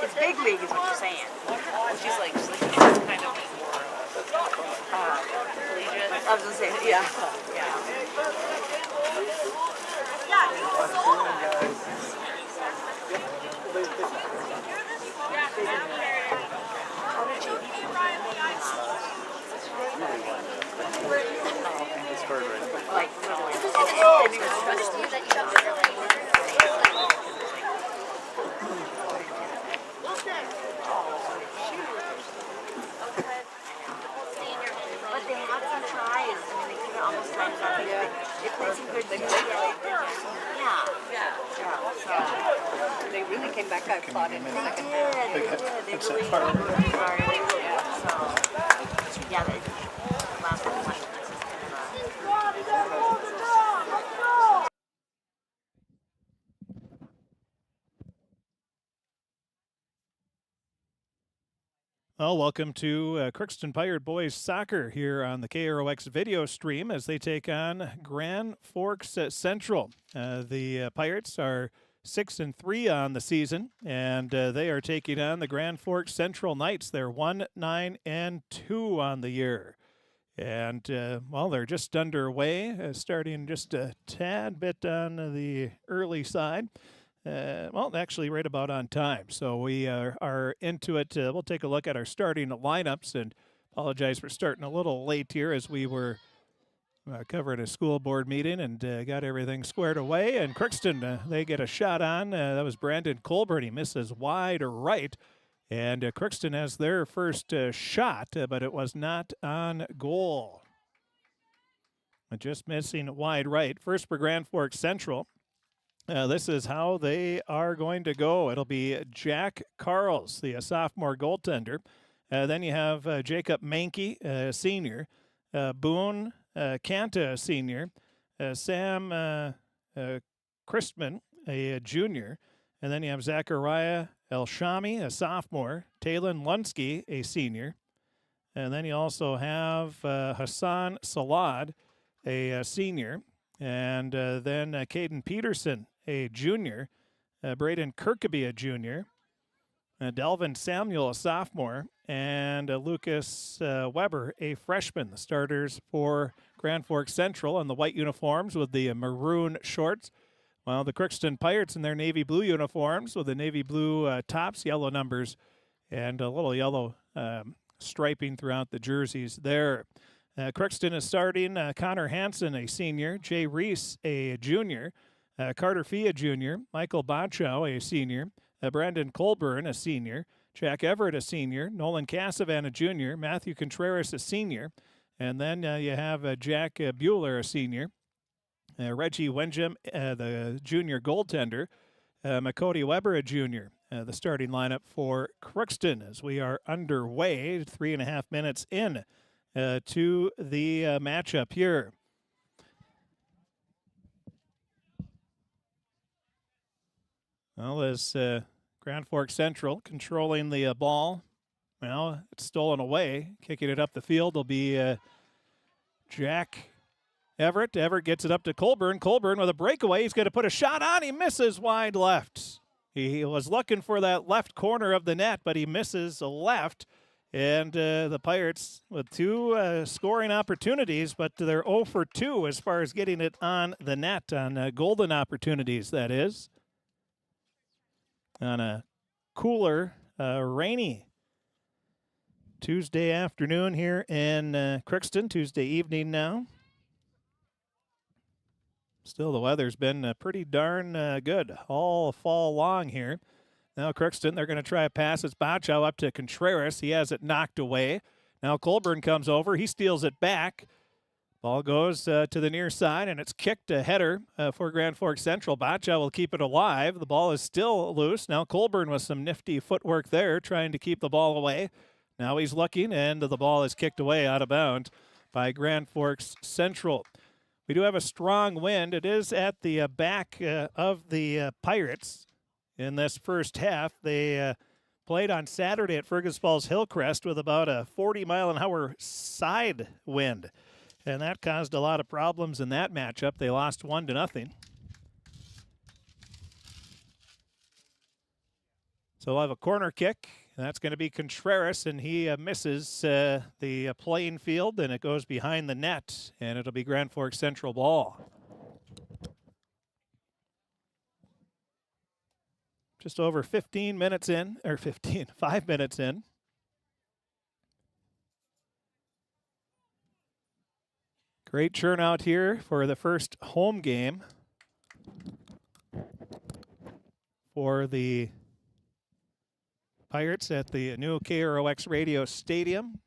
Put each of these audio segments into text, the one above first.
It's big league is what you're saying. She's like kind of more collegiate. I was gonna say, yeah. Like, but they had some tries. I mean, they could have almost timed it up. They played some good so They really came back out fought in the second half. They did. They really worked hard. So, yeah, the last one was Well, welcome to Crookston Pirate Boys Soccer here on the KROX video stream as they take on Grand Forks Central. The Pirates are 6-3 on the season, and they are taking on the Grand Forks Central Knights. They're 1-9-2 on the year. And, well, they're just underway, starting just a tad bit on the early side. Well, actually right about on time. So we are into it. We'll take a look at our starting lineups, and apologize for starting a little late here as we were covering a school board meeting and got everything squared away. And Crookston, they get a shot on. That was Brandon Colburn. He misses wide right. And Crookston has their first shot, but it was not on goal. Just missing wide right. First for Grand Forks Central. This is how they are going to go. It'll be Jack Carls, the sophomore goaltender. Then you have Jacob Mankey, senior. Boone Kanta, senior. Sam Christman, a junior. And then you have Zachariah Elshami, a sophomore. Talon Lunsky, a senior. And then you also have Hassan Salad, a senior. And then Caden Peterson, a junior. Braden Kirkaby, a junior. Delvin Samuel, a sophomore. And Lucas Weber, a freshman. The starters for Grand Forks Central in the white uniforms with the maroon shorts. While the Crookston Pirates in their navy blue uniforms with the navy blue tops, yellow numbers, and a little yellow striping throughout the jerseys there. Crookston is starting Connor Hansen, a senior. Jay Reese, a junior. Carter Fee, a junior. Michael Bonchow, a senior. Brandon Colburn, a senior. Jack Everett, a senior. Nolan Cassavan, a junior. Matthew Contreras, a senior. And then you have Jack Bueller, a senior. Reggie Wenjam, the junior goaltender. Makoti Weber, a junior. The starting lineup for Crookston as we are underway, 3.5 minutes in to the matchup here. Well, as Grand Forks Central controlling the ball. Well, it's stolen away. Kicking it up the field will be Jack Everett. Everett gets it up to Colburn. Colburn with a breakaway. He's going to put a shot on. He misses wide left. He was looking for that left corner of the net, but he misses left. And the Pirates with two scoring opportunities, but they're 0 for 2 as far as getting it on the net, on golden opportunities, that is. On a cooler, rainy Tuesday afternoon here in Crookston, Tuesday evening now. Still, the weather's been pretty darn good all fall long here. Now Crookston, they're going to try a pass. It's Bonchow up to Contreras. He has it knocked away. Now Colburn comes over. He steals it back. Ball goes to the near side, and it's kicked a header for Grand Forks Central. Bonchow will keep it alive. The ball is still loose. Now Colburn with some nifty footwork there, trying to keep the ball away. Now he's looking, and the ball is kicked away out of bounds by Grand Forks Central. We do have a strong wind. It is at the back of the Pirates in this first half. They played on Saturday at Fergus Falls Hillcrest with about a 40-mile-an-hour side wind. And that caused a lot of problems in that matchup. They lost 1-0. So we'll have a corner kick. And that's going to be Contreras, and he misses the playing field, and it goes behind the net, and it'll be Grand Forks Central ball. Just over 15 minutes in, or 5 minutes in. Great turnout here for the first home game for the Pirates at the new KROX Radio Stadium.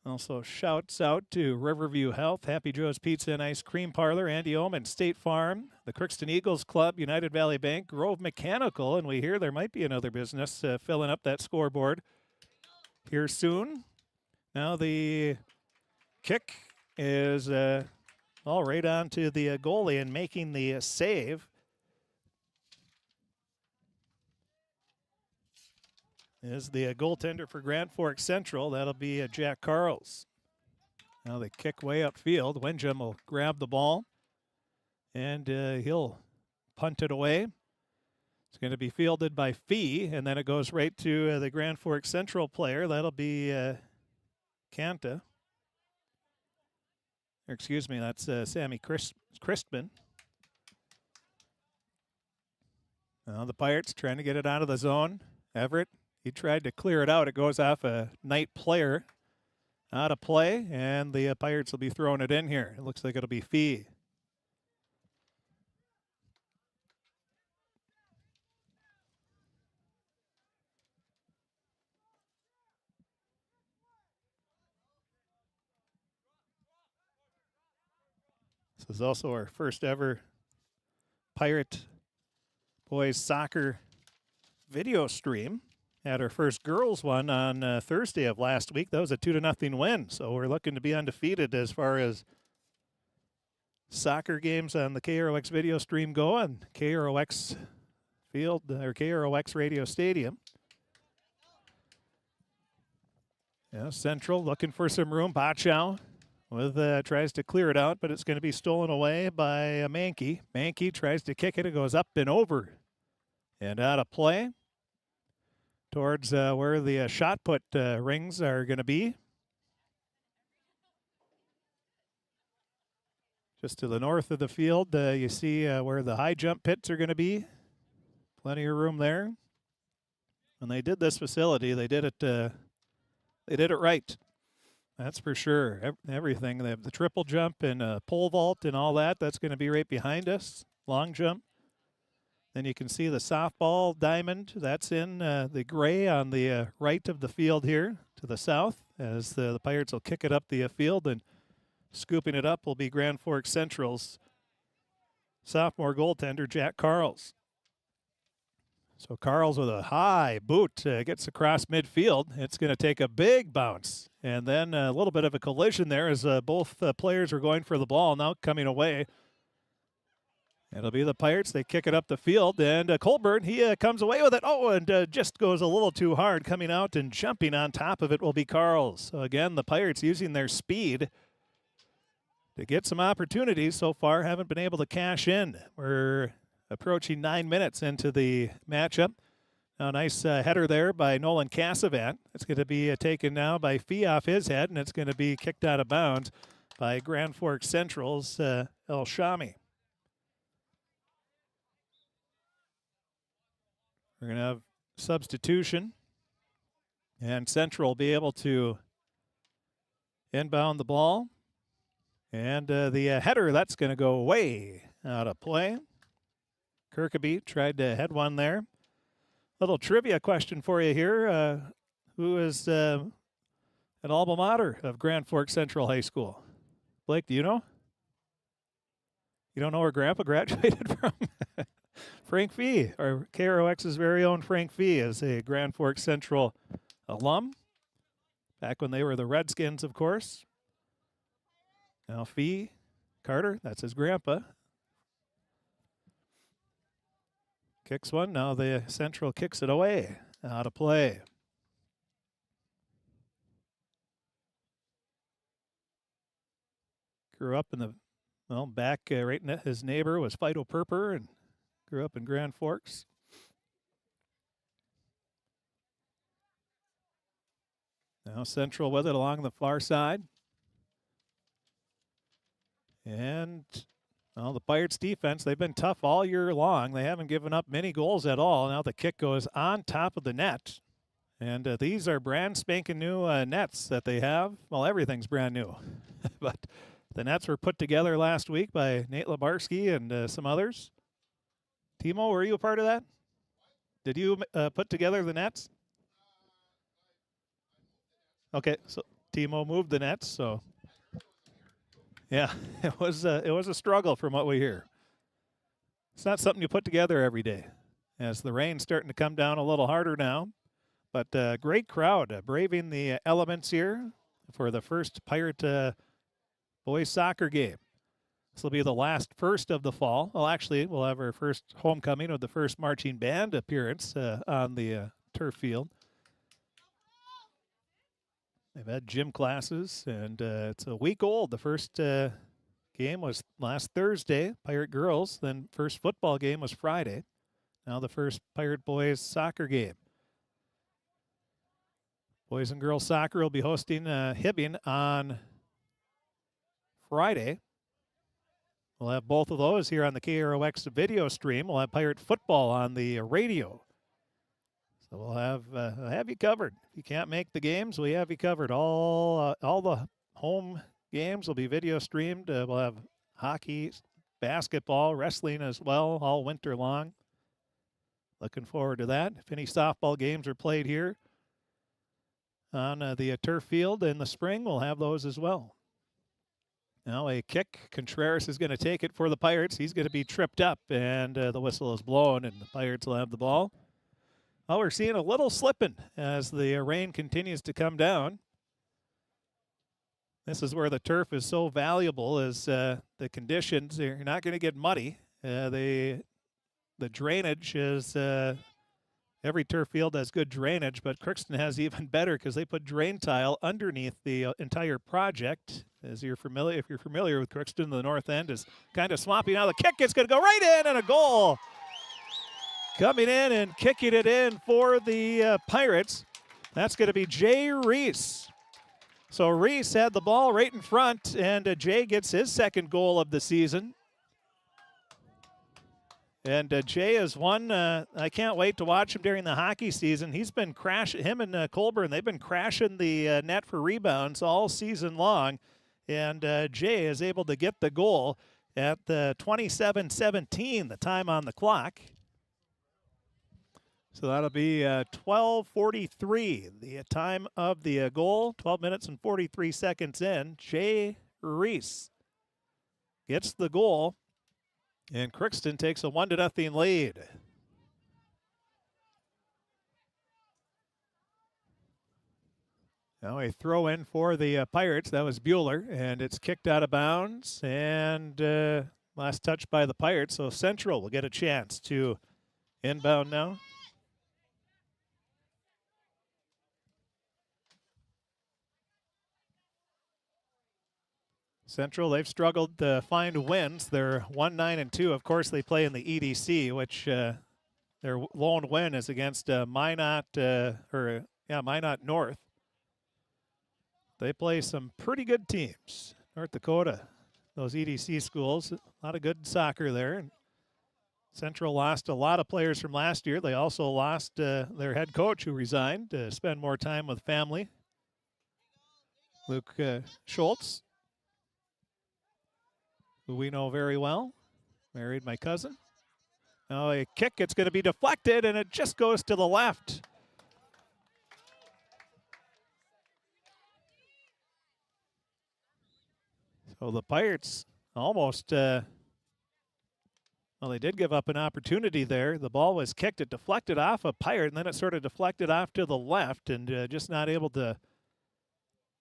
Also shouts out to Riverview Health, Happy Joe's Pizza and Ice Cream Parlor, Andy Omen, State Farm, the Crookston Eagles Club, United Valley Bank, Grove Mechanical, and we hear there might be another business filling up that scoreboard here soon. Now the kick is all right on to the goalie and making the save. Is the goaltender for Grand Forks Central. That'll be Jack Carls. Now they kick way upfield. Windjam will grab the ball, and he'll punt it away. It's going to be fielded by Fee, and then it goes right to the Grand Forks Central player. That'll be Kanta. Or excuse me, that's Sammy Christman. Now the Pirates trying to get it out of the zone. Everett. He tried to clear it out. It goes off a Knight player out of play, and the Pirates will be throwing it in here. It looks like it'll be Fee. This is also our first ever Pirate boys soccer video stream. Had our first girls one on Thursday of last week. That was a 2-0 win. So we're looking to be undefeated as far as soccer games on the KROX video stream go on KROX field or KROX radio stadium. Yeah, Central looking for some room. Bachow with tries to clear it out, but it's going to be stolen away by Mankey. Mankey tries to kick it. It goes up and over and out of play towards where the shot put rings are going to be. Just to the north of the field, you see where the high jump pits are going to be. Plenty of room there. When they did this facility, they did it right. That's for sure. Everything. They have the triple jump and pole vault and all that. That's going to be right behind us. Long jump. Then you can see the softball diamond. That's in the gray on the right of the field here to the south as the Pirates will kick it up the field, and scooping it up will be Grand Forks Central's sophomore goaltender, Jack Carls. So Carls with a high boot gets across midfield. It's going to take a big bounce. And then a little bit of a collision there as both players are going for the ball, now coming away. It'll be the Pirates. They kick it up the field, and Colburn, he comes away with it. Oh, and just goes a little too hard. Coming out and jumping on top of it will be Carls. So again, the Pirates using their speed to get some opportunities. So far, haven't been able to cash in. We're approaching 9 minutes into the matchup. Now, a nice header there by Nolan Cassavan. It's going to be taken now by Fee off his head, and it's going to be kicked out of bounds by Grand Forks Central's El Shami. We're going to have substitution, and Central will be able to inbound the ball. And the header, that's going to go way out of play. Kirkaby tried to head one there. Little trivia question for you here. Who is an alma mater of Grand Forks Central High School? Blake, do you know? You don't know where Grandpa graduated from? Frank Fee, or KROX's very own Frank Fee, is a Grand Forks Central alum. Back when they were the Redskins, of course. Now Fee, Carter, that's his grandpa. Kicks one. Now the Central kicks it away. Out of play. Grew up in the, well, back right in his neighbor was Fido Perper, and grew up in Grand Forks. Now Central with it along the far side. And well, the Pirates defense, they've been tough all year long. They haven't given up many goals at all. Now the kick goes on top of the net. And these are brand spanking new nets that they have. Well, everything's brand new. But the nets were put together last week by Nate Labarski and some others. Timo, were you a part of that? Did you put together the nets? Okay, so Timo moved the nets, so yeah, it was a struggle from what we hear. It's not something you put together every day. As the rain's starting to come down a little harder now, but great crowd braving the elements here for the first Pirate boys soccer game. This will be the first of the fall. Well, actually, we'll have our first homecoming of the first marching band appearance on the turf field. They've had gym classes, and it's a week old. The first game was last Thursday, Pirate girls. Then first football game was Friday. Now the first Pirate boys soccer game. Boys and girls soccer will be hosting Hibbing on Friday. We'll have both of those here on the KROX video stream. We'll have Pirate football on the radio. So we'll have you covered. If you can't make the games, we have you covered. All the home games will be video streamed. We'll have hockey, basketball, wrestling as well, all winter long. Looking forward to that. If any softball games are played here on the turf field in the spring, we'll have those as well. Now a kick. Contreras is going to take it for the Pirates. He's going to be tripped up, and the whistle is blown, and the Pirates will have the ball. Well, we're seeing a little slipping as the rain continues to come down. This is where the turf is so valuable, is the conditions. You're not going to get muddy. The drainage is, every turf field has good drainage, but Crookston has even better because they put drain tile underneath the entire project. As you're familiar, if you're familiar with Crookston, the north end is kind of swampy. Now the kick is going to go right in, and a goal. Coming in and kicking it in for the Pirates. That's going to be Jay Reese. So Reese had the ball right in front, and Jay gets his second goal of the season. And Jay is one, I can't wait to watch him during the hockey season. He's been crashing, him and Colburn, they've been crashing the net for rebounds all season long. And Jay is able to get the goal at the 27-17, the time on the clock. So that'll be 12:43, the time of the goal, 12 minutes and 43 seconds in. Jay Reese gets the goal, and Crookston takes a 1-0 lead. Now a throw in for the Pirates. That was Bueller, and it's kicked out of bounds, and last touch by the Pirates. So Central will get a chance to inbound now. Central, they've struggled to find wins. They're 1-9-2. Of course, they play in the EDC, which their lone win is against Minot North. They play some pretty good teams. North Dakota, those EDC schools, a lot of good soccer there. And Central lost a lot of players from last year. They also lost their head coach, who resigned to spend more time with family. Luke Schultz, who we know very well, married my cousin. Now a kick, it's going to be deflected, and it just goes to the left. So the Pirates almost, well, they did give up an opportunity there. The ball was kicked, it deflected off a Pirate, and then it sort of deflected off to the left, and just not able to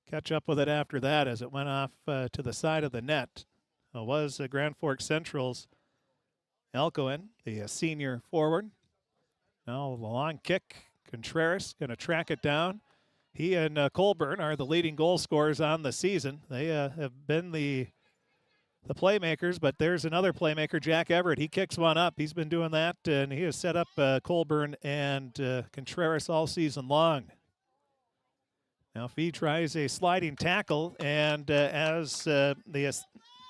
catch up with it after that as it went off to the side of the net. It was Grand Forks Central's Elkoen, the senior forward. Now the long kick. Contreras going to track it down. He and Colburn are the leading goal scorers on the season. They have been the playmakers, but there's another playmaker, Jack Everett. He kicks one up. He's been doing that, and he has set up Colburn and Contreras all season long. Now Fee tries a sliding tackle, and as the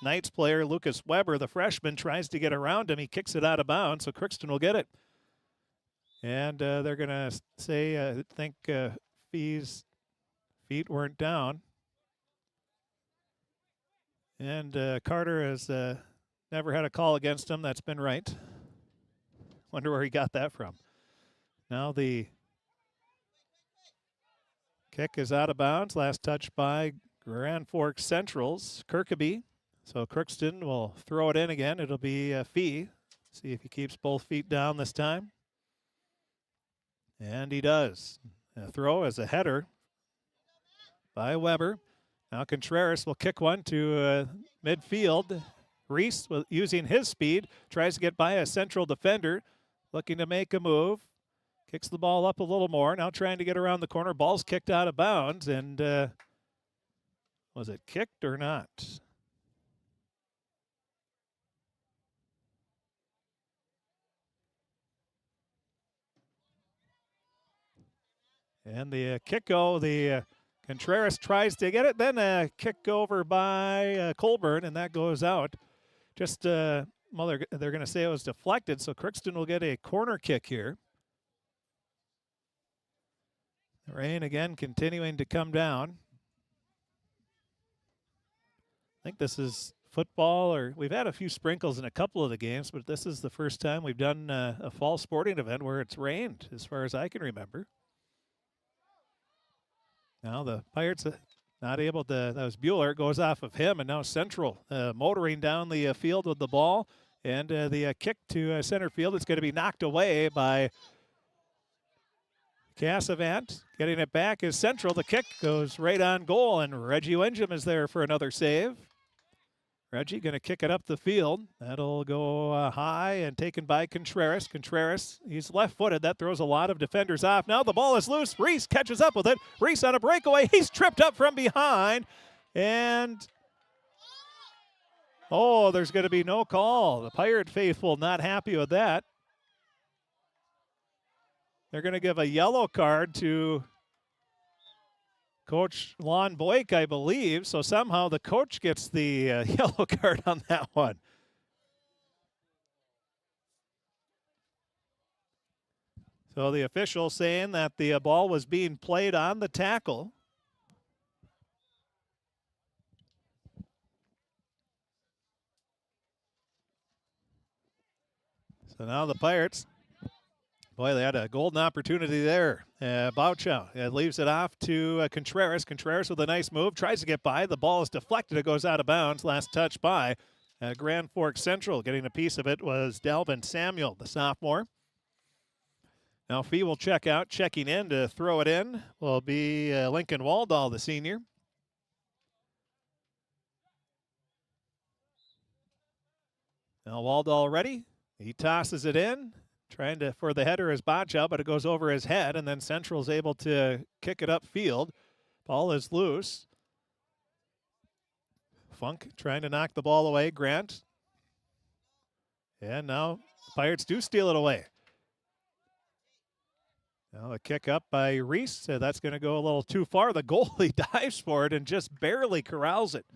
Knights player, Lucas Weber, the freshman, tries to get around him, he kicks it out of bounds, so Crookston will get it. And they're going to say, I think Fee's feet weren't down. And Carter has never had a call against him. That's been right. Wonder where he got that from. Now the kick is out of bounds. Last touch by Grand Forks Central's Kirkaby. So Crookston will throw it in again. It'll be Fee. See if he keeps both feet down this time. And he does. A throw as a header by Weber. Now Contreras will kick one to midfield. Reese, using his speed, tries to get by a Central defender, looking to make a move. Kicks the ball up a little more. Now trying to get around the corner. Ball's kicked out of bounds. And was it kicked or not? And the the Contreras tries to get it. Then a kick over by Colburn, and that goes out. Just, well, they're going to say it was deflected, so Crookston will get a corner kick here. The rain again continuing to come down. I think this is football, or we've had a few sprinkles in a couple of the games, but this is the first time we've done a fall sporting event where it's rained, as far as I can remember. Now the Pirates not able to, that was Bueller, goes off of him, and now Central motoring down the field with the ball, and the kick to center field is going to be knocked away by Cassavant. Getting it back is Central. The kick goes right on goal, and Reggie Wenjum is there for another save. Reggie going to kick it up the field. That'll go high and taken by Contreras. Contreras, he's left-footed. That throws a lot of defenders off. Now the ball is loose. Reese catches up with it. Reese on a breakaway. He's tripped up from behind. And, oh, there's going to be no call. The Pirate faithful not happy with that. They're going to give a yellow card to Coach Lon Boyk, I believe. So somehow the coach gets the yellow card on that one. So the official saying that the ball was being played on the tackle. So now the Pirates, boy, they had a golden opportunity there. Bouchow leaves it off to Contreras. Contreras with a nice move, tries to get by. The ball is deflected. It goes out of bounds. Last touch by Grand Forks Central. Getting a piece of it was Dalvin Samuel, the sophomore. Now Fee will check out. Checking in to throw it in will be Lincoln Waldall, the senior. Now Waldall ready. He tosses it in. Trying to, for the header is Bouchow, but it goes over his head, and then Central's able to kick it upfield. Ball is loose. Funk trying to knock the ball away. Grant. And now Pirates do steal it away. Now a kick up by Reese. So that's going to go a little too far. The goalie dives for it and just barely corrals it.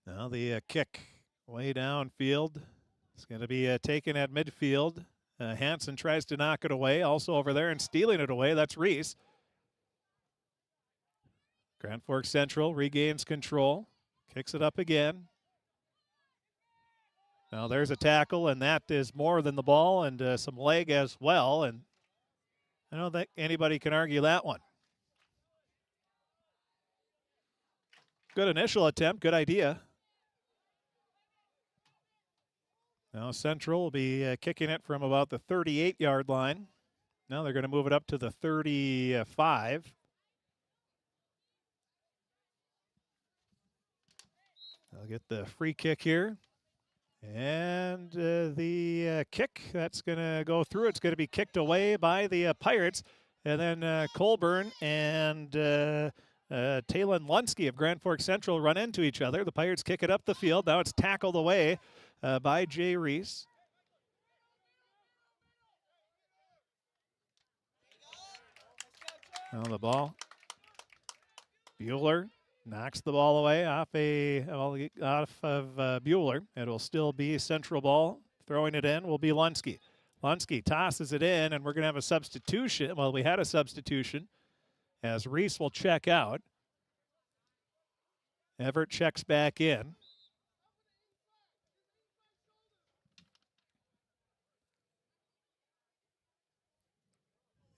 Now the kick way downfield. It's going to be taken at midfield. Hansen tries to knock it away. Also over there and stealing it away. That's Reese. Grand Forks Central regains control. Kicks it up again. Now there's a tackle, and that is more than the ball, and some leg as well. And I don't think anybody can argue that one. Good initial attempt. Good idea. Now Central will be kicking it from about the 38-yard line. Now they're going to move it up to the 35. They'll get the free kick here. And the kick, that's going to go through. It's going to be kicked away by the Pirates. And then Colburn and Talon Lunsky of Grand Forks Central run into each other. The Pirates kick it up the field. Now it's tackled away by Jay Reese. Now the ball. Bueller knocks the ball away off of Bueller. It will still be Central ball. Throwing it in will be Lunsky. Lunsky tosses it in, and we're going to have a substitution. Well, we had a substitution as Reese will check out. Everett checks back in.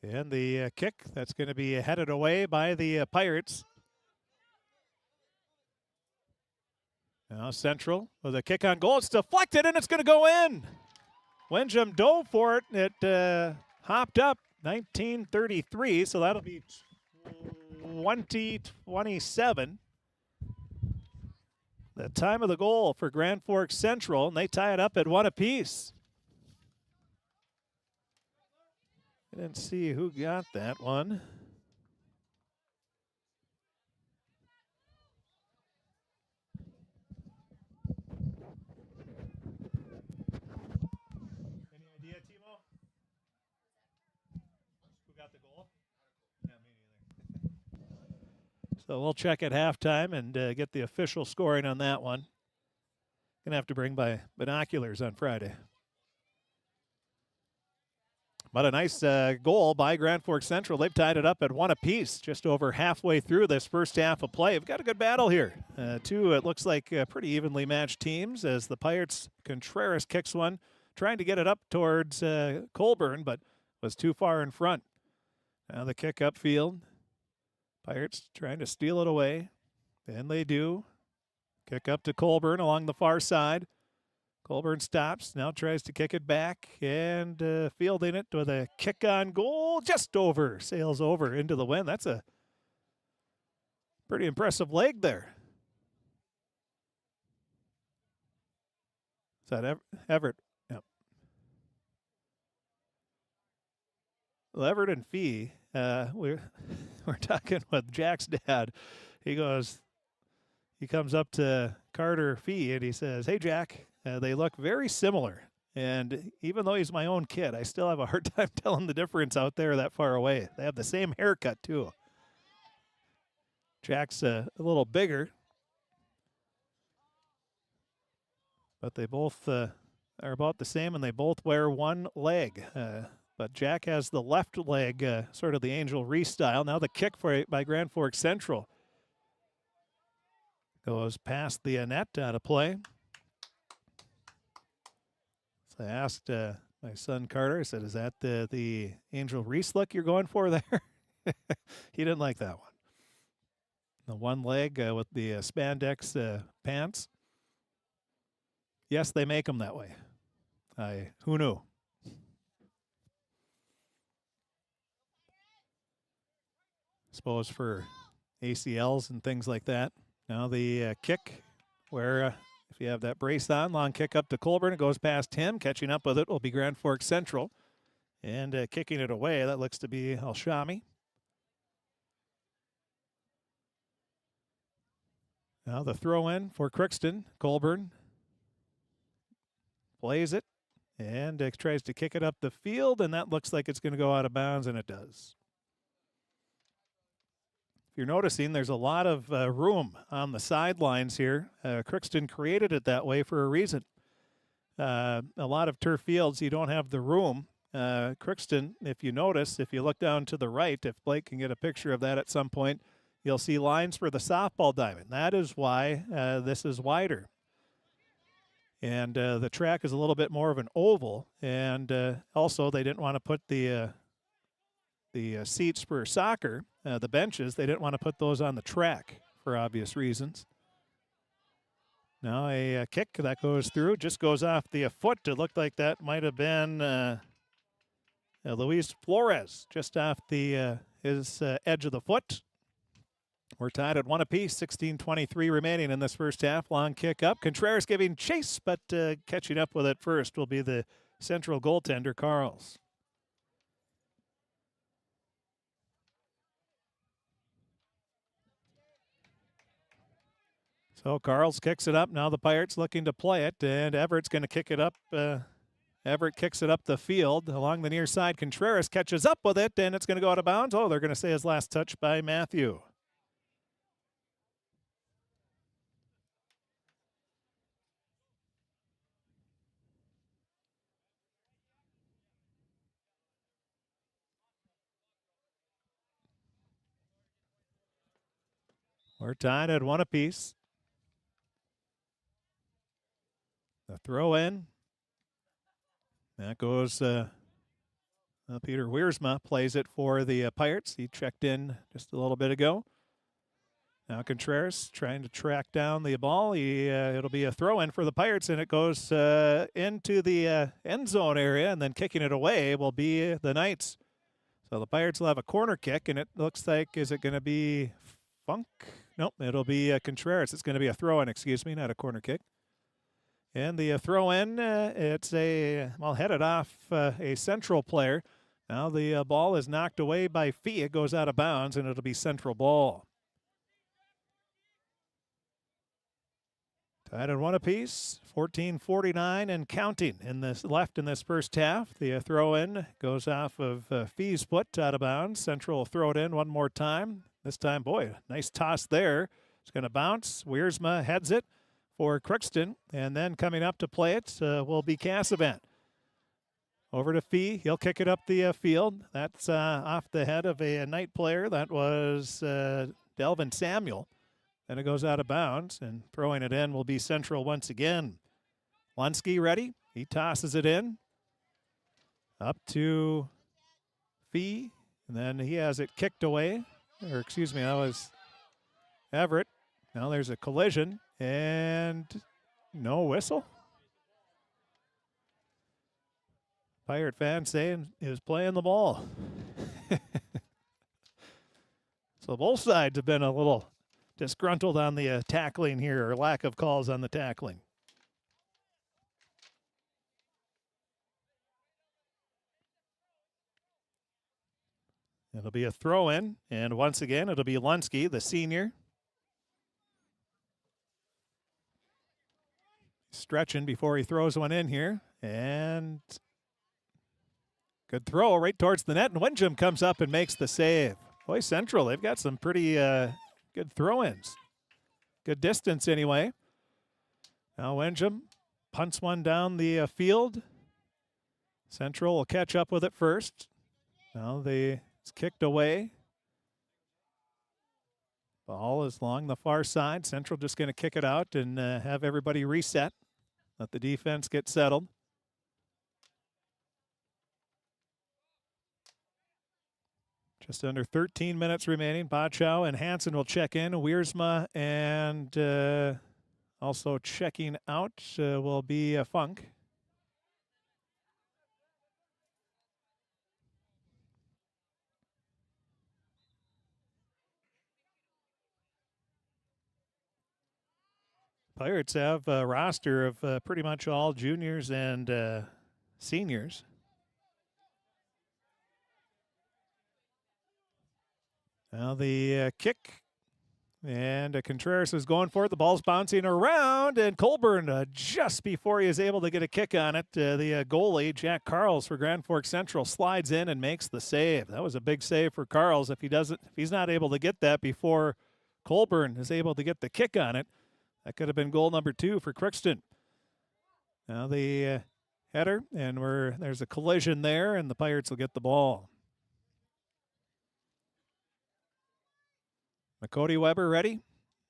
And the kick, that's going to be headed away by the Pirates. Now Central with a kick on goal. It's deflected, and it's going to go in. Windjam dove for it. It hopped up 1933, so that'll be 20-27. The time of the goal for Grand Forks Central, and they tie it up at 1 apiece. I didn't see who got that one. Any idea, Timo? Who got the goal? Yeah, me neither. So we'll check at halftime and get the official scoring on that one. Gonna have to bring by binoculars on Friday. But a nice goal by Grand Forks Central. They've tied it up at 1 apiece, just over halfway through this first half of play. We've got a good battle here. Two, it looks like pretty evenly matched teams as the Pirates, Contreras kicks one, trying to get it up towards Colburn, but was too far in front. Now the kick upfield. Pirates trying to steal it away, and they do. Kick up to Colburn along the far side. Colburn stops, now tries to kick it back, and fielding it with a kick on goal, just over, sails over into the wind. That's a pretty impressive leg there. Is that Everett? Yep. Well, Everett and Fee, we're talking with Jack's dad. He comes up to Carter Fee, and he says, "Hey, Jack, they look very similar. And even though he's my own kid, I still have a hard time telling the difference out there that far away. They have the same haircut, too." Jack's a little bigger, but they both are about the same, and they both wear one leg. But Jack has the left leg, sort of the Angel Reese style. Now the kick by Grand Forks Central goes past the net out of play. So I asked my son Carter, I said, "Is that the Angel Reese look you're going for there?" He didn't like that one. The one leg with the spandex pants. Yes, they make them that way. Who knew? Suppose for ACLs and things like that. Now the kick where if you have that brace on, long kick up to Colburn. It goes past him. Catching up with it will be Grand Forks Central. And kicking it away, that looks to be Alshami. Now the throw in for Crookston. Colburn plays it and tries to kick it up the field, and that looks like it's going to go out of bounds, and it does. If you're noticing, there's a lot of room on the sidelines here. Crookston created it that way for a reason. A lot of turf fields, you don't have the room. Crookston, if you notice, if you look down to the right, if Blake can get a picture of that at some point, you'll see lines for the softball diamond. That is why this is wider. And the track is a little bit more of an oval. And also, they didn't want to put the seats for soccer, the benches, they didn't want to put those on the track for obvious reasons. Now a kick that goes through, just goes off the foot. It looked like that might have been Luis Flores, just off his edge of the foot. We're tied at 1 apiece, 16:23 remaining in this first half. Long kick up. Contreras giving chase, but catching up with it first will be the Central goaltender, Carls. So Carls kicks it up. Now the Pirates looking to play it, and Everett's going to kick it up Everett kicks it up the field along the near side. Contreras catches up with it, and it's going to go out of bounds. Oh, they're going to say his last touch by Matthew. We're tied at 1 apiece. The throw in. That goes, Peter Wiersma plays it for the Pirates. He checked in just a little bit ago. Now Contreras trying to track down the ball. It'll be a throw in for the Pirates, and it goes into the end zone area, and then kicking it away will be the Knights. So the Pirates will have a corner kick, and it looks like, is it going to be Funk? Nope, it'll be Contreras. It's going to be a throw-in, excuse me, not a corner kick. And the throw-in, it's headed off a Central player. Now the ball is knocked away by Fee. It goes out of bounds, and it'll be Central ball. Tied at 1 apiece, 14:49 and counting in this first half. The throw-in goes off of Fee's foot, out of bounds. Central will throw it in one more time. This time, boy, nice toss there. It's going to bounce. Wiersma heads it for Crookston, and then coming up to play it will be Cassavant. Over to Fee. He'll kick it up the field. That's off the head of a Knight player. That was Delvin Samuel. Then it goes out of bounds, and throwing it in will be Central once again. Lunsky ready. He tosses it in. Up to Fee, and then he has it kicked away. Or excuse me, that was Everett. Now there's a collision, and no whistle. Pirate fan saying he was playing the ball. So both sides have been a little disgruntled on the tackling here, or lack of calls on the tackling. It'll be a throw-in, and once again, it'll be Lunsky, the senior. Stretching before he throws one in here, and good throw right towards the net, and Windjam comes up and makes the save. Boy, Central, they've got some pretty good throw-ins. Good distance anyway. Now Windjam punts one down the field. Central will catch up with it first. Now it's kicked away. Ball is along the far side. Central just going to kick it out and have everybody reset. Let the defense get settled. Just under 13 minutes remaining. Bachow and Hansen will check in. Wiersma and also checking out will be Funk. Pirates have a roster of pretty much all juniors and seniors. Now the kick, and Contreras is going for it. The ball's bouncing around, and Colburn just before he is able to get a kick on it, the goalie, Jack Carls for Grand Forks Central, slides in and makes the save. That was a big save for Carls. If he's not able to get that before Colburn is able to get the kick on it, that could have been goal number 2 for Crookston. Now the header, and there's a collision there, and the Pirates will get the ball. Cody Weber ready,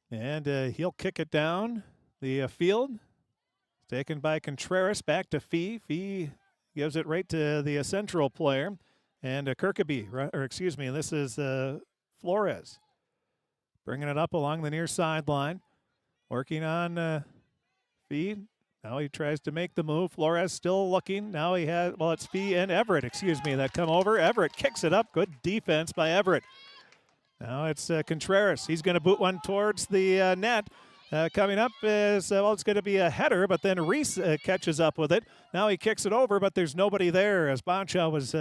and he'll kick it down the field. Taken by Contreras, back to Fee. Fee gives it right to the Central player, and Kirkaby, this is Flores. Bringing it up along the near sideline, working on Fee. Now he tries to make the move. Flores still looking. Now it's Fee and Everett, that come over. Everett kicks it up. Good defense by Everett. Now it's Contreras. He's going to boot one towards the net. Coming up is, it's going to be a header, but then Reese catches up with it. Now he kicks it over, but there's nobody there as Bachow was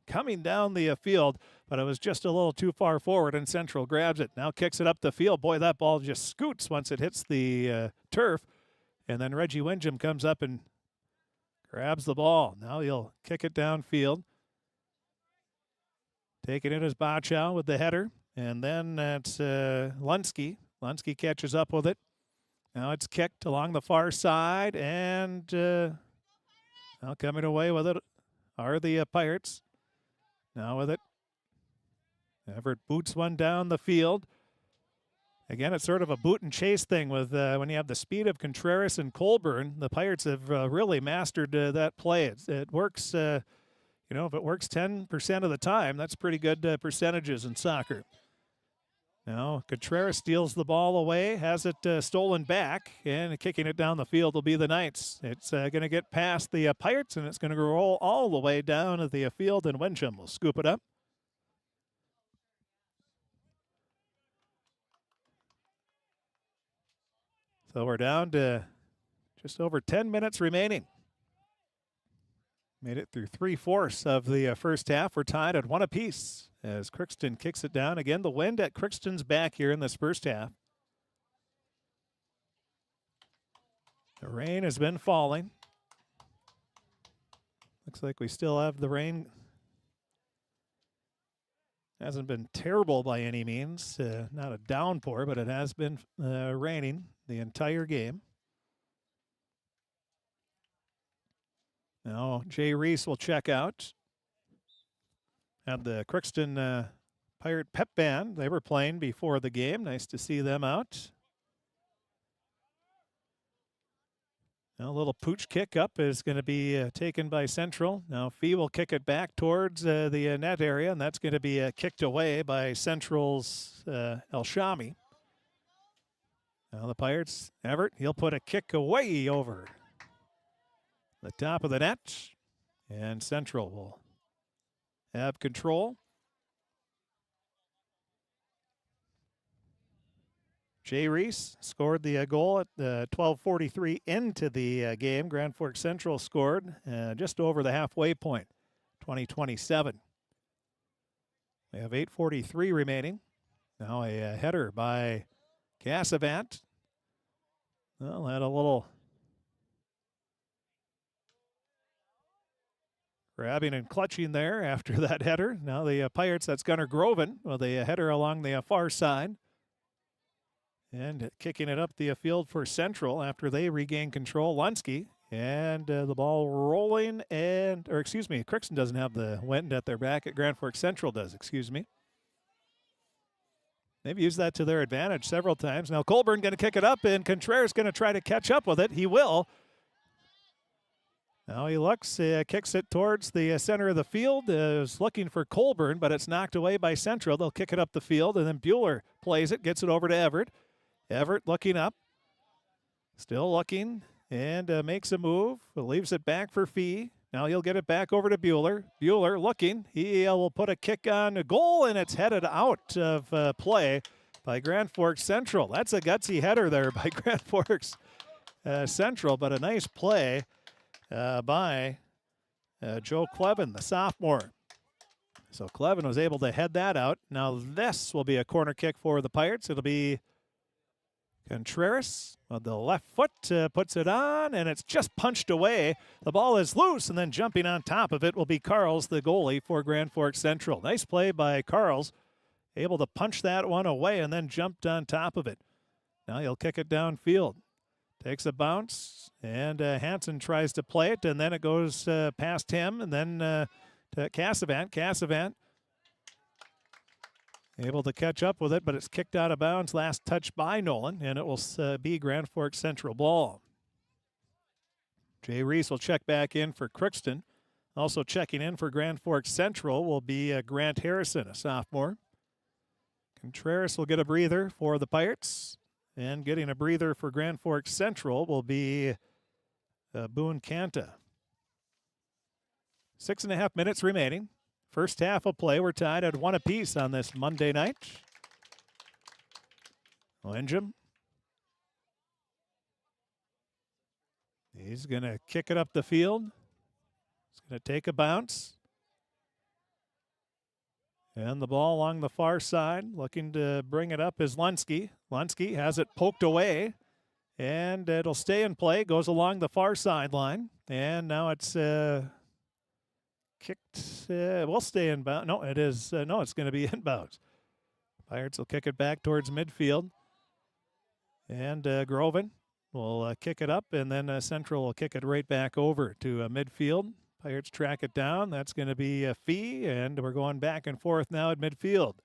coming down the field, but it was just a little too far forward, and Central grabs it. Now kicks it up the field. Boy, that ball just scoots once it hits the turf, and then Reggie Windjam comes up and grabs the ball. Now he'll kick it downfield. Taking it as Bachow with the header. And then it's Lunsky. Lunsky catches up with it. Now it's kicked along the far side. And now coming away with it are the Pirates. Now with it. Everett boots one down the field. Again, it's sort of a boot and chase thing with when you have the speed of Contreras and Colburn. The Pirates have really mastered that play. It works, if it works 10% of the time, that's pretty good percentages in soccer. Now, Contreras steals the ball away, has it stolen back, and kicking it down the field will be the Knights. It's going to get past the Pirates, and it's going to roll all the way down to the field, and Wincham will scoop it up. So we're down to just over 10 minutes remaining. Made it through 3/4 of the first half. We're tied at 1 apiece as Crookston kicks it down. Again, the wind at Crookston's back here in this first half. The rain has been falling. Looks like we still have the rain. Hasn't been terrible by any means. Not a downpour, but it has been raining the entire game. Now, Jay Reese will check out. Had the Crookston Pirate Pep Band. They were playing before the game. Nice to see them out. Now, a little pooch kick up is going to be taken by Central. Now, Fee will kick it back towards the net area, and that's going to be kicked away by Central's El Shami. Now, the Pirates, Everett, he'll put a kick away over the top of the net, and Central will have control. Jay Reese scored the goal at 12:43 into the game. Grand Forks Central scored just over the halfway point, 20-27. We have 8:43 remaining. Now a header by Cassavant. Well, had a little grabbing and clutching there after that header. Now the Pirates, that's Gunnar Groven with a header along the far side. And kicking it up the field for Central after they regain control. Lunsky and the ball rolling Crookston doesn't have the wind at their back. Grand Forks Central does, They've used that to their advantage several times. Now Colburn going to kick it up, and Contreras going to try to catch up with it. He will. Now he looks, kicks it towards the center of the field. Is looking for Colburn, but it's knocked away by Central. They'll kick it up the field, and then Bueller plays it, gets it over to Everett. Everett looking up, still looking, and makes a move. Leaves it back for Fee. Now he'll get it back over to Bueller. Bueller looking. He will put a kick on a goal, and it's headed out of play by Grand Forks Central. That's a gutsy header there by Grand Forks Central, but a nice play by Joe Clevin, the sophomore. So Clevin was able to head that out. Now this will be a corner kick for the Pirates. It'll be Contreras on the left foot puts it on, and it's just punched away. The ball is loose, and then jumping on top of it will be Carls, the goalie for Grand Forks Central. Nice play by Carls, able to punch that one away and then jumped on top of it. Now he'll kick it downfield. Takes a bounce, and Hansen tries to play it, and then it goes past him, and then to Cassavant. Cassavant able to catch up with it, but it's kicked out of bounds. Last touch by Nolan, and it will be Grand Forks Central ball. Jay Reese will check back in for Crookston. Also checking in for Grand Forks Central will be Grant Harrison, a sophomore. Contreras will get a breather for the Pirates, and getting a breather for Grand Forks Central will be Boone Canta. 6.5 minutes remaining. First half of play, we're tied at 1 apiece on this Monday night. Wincham. He's going to kick it up the field. He's going to take a bounce. And the ball along the far side, looking to bring it up is Lunsky. Lunsky has it poked away. And it'll stay in play, goes along the far sideline. And now it's kicked. Will stay inbound. No, it is. No, it's going to be inbounds. Pirates will kick it back towards midfield. And Groven will kick it up, and then Central will kick it right back over to midfield. Pirates track it down. That's going to be a Fee, and we're going back and forth now at midfield.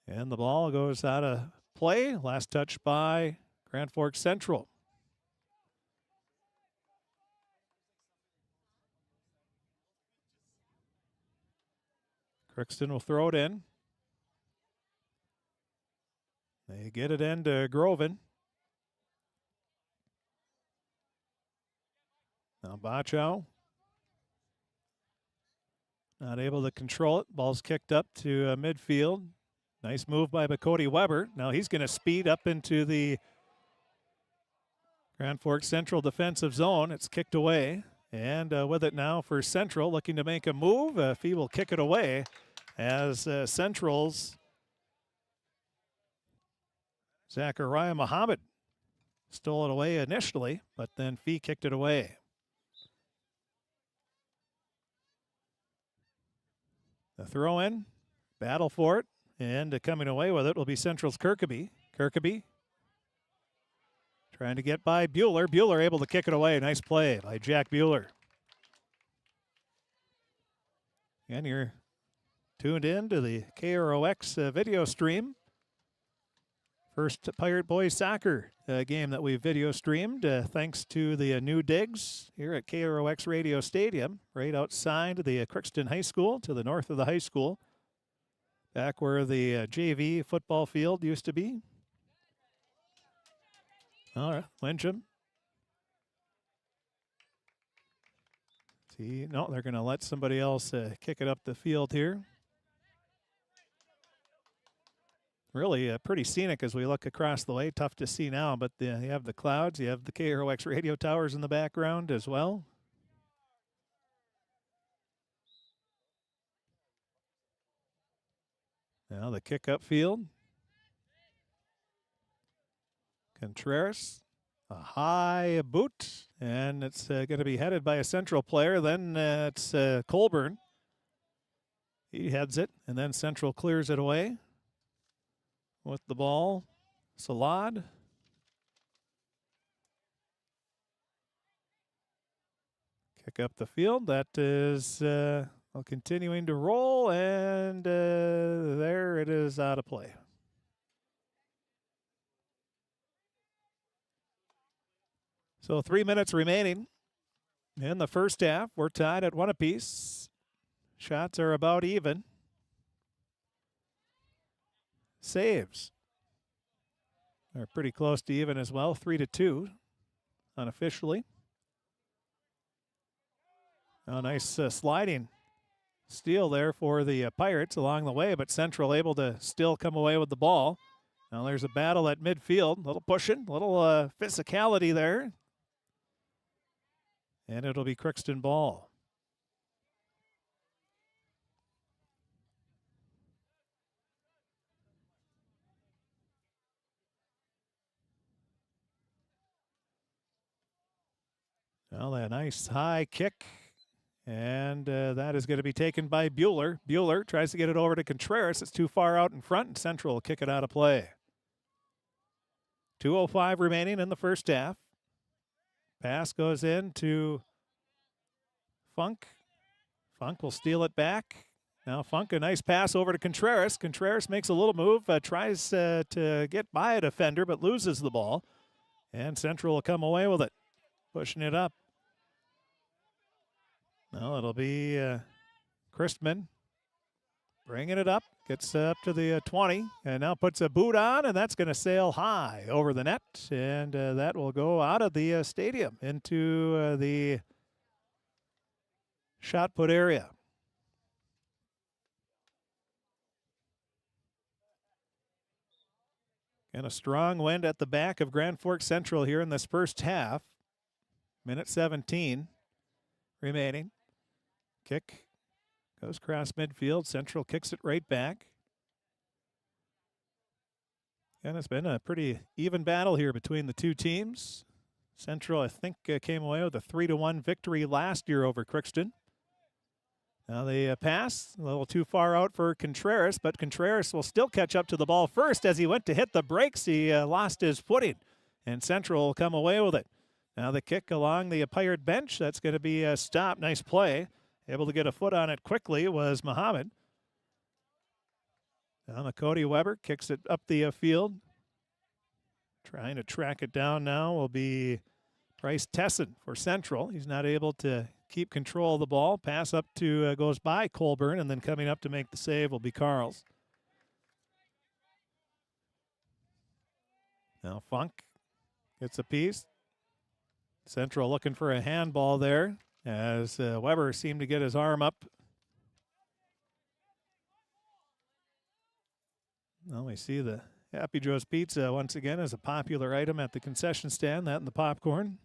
And the ball goes out of play. Last touch by Grand Forks Central. Crookston will throw it in. They get it into Groven. Now Bachow not able to control it. Ball's kicked up to midfield. Nice move by Cody Weber. Now he's going to speed up into the Grand Forks Central defensive zone. It's kicked away. And with it now for Central, looking to make a move. Fee will kick it away as Central's Zachariah Muhammad stole it away initially, but then Fee kicked it away. The throw in, battle for it, and coming away with it will be Central's Kirkaby. Kirkaby trying to get by Bueller. Bueller able to kick it away. Nice play by Jack Bueller. And you're tuned in to the KROX video stream. First Pirate Boys soccer game that we video streamed thanks to the new digs here at KROX Radio Stadium, right outside the Crookston High School to the north of the high school, back where the JV football field used to be. All right, Wincham. See, no, they're going to let somebody else kick it up the field here. Really pretty scenic as we look across the way. Tough to see now, but you have the clouds. You have the KROX radio towers in the background as well. Now the kick up field. Contreras, a high boot, and it's going to be headed by a Central player. Then it's Colburn. He heads it, and then Central clears it away. With the ball, Salad. Kick up the field. That is continuing to roll, and there it is out of play. So 3 minutes remaining in the first half. We're tied at 1 apiece. Shots are about even. Saves are pretty close to even as well, 3-2 unofficially. Oh, nice sliding steal there for the Pirates along the way, but Central able to still come away with the ball. Now there's a battle at midfield, little pushing, little physicality there. And it'll be Crookston ball. Well, a nice high kick, and that is going to be taken by Bueller. Bueller tries to get it over to Contreras. It's too far out in front, and Central will kick it out of play. 2:05 remaining in the first half. Pass goes in to Funk. Funk will steal it back. Now Funk, a nice pass over to Contreras. Contreras makes a little move, tries to get by a defender, but loses the ball. And Central will come away with it, pushing it up. Well, it'll be Christman bringing it up. Gets up to the 20 and now puts a boot on, and that's going to sail high over the net, and that will go out of the stadium into the shot put area. And a strong wind at the back of Grand Forks Central here in this first half. Minute 17 remaining. Kick goes across midfield. Central kicks it right back. And it's been a pretty even battle here between the two teams. Central, I think, came away with a 3-1 victory last year over Crookston. Now they pass a little too far out for Contreras, but Contreras will still catch up to the ball first. As he went to hit the brakes, he lost his footing, and Central will come away with it. Now the kick along the umpired bench, that's going to be a stop. Nice play. Able to get a foot on it quickly was Muhammad. Now Cody Weber kicks it up the field. Trying to track it down now will be Bryce Tesson for Central. He's not able to keep control of the ball. Pass up to goes by Colburn, and then coming up to make the save will be Carls. Now Funk gets a piece. Central looking for a handball there as Weber seemed to get his arm up. Well, we see the Happy Joe's Pizza once again as a popular item at the concession stand, that and the popcorn.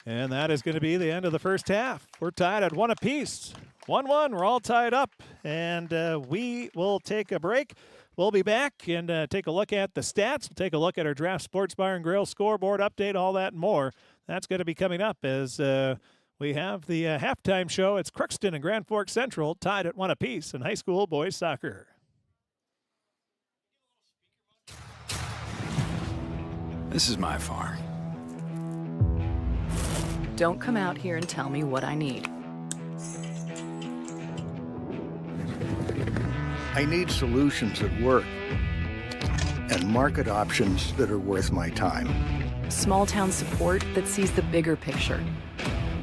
And that is going to be the end of the first half. We're tied at 1 apiece. 1-1, we're all tied up, and we will take a break. We'll be back and take a look at the stats. We'll take a look at our Draft Sports Bar and Grill scoreboard update, all that and more. That's going to be coming up as we have the halftime show. It's Crookston and Grand Forks Central tied at 1 apiece in high school boys soccer. This is my farm. Don't come out here and tell me what I need. I need solutions that work and market options that are worth my time. Small town support that sees the bigger picture.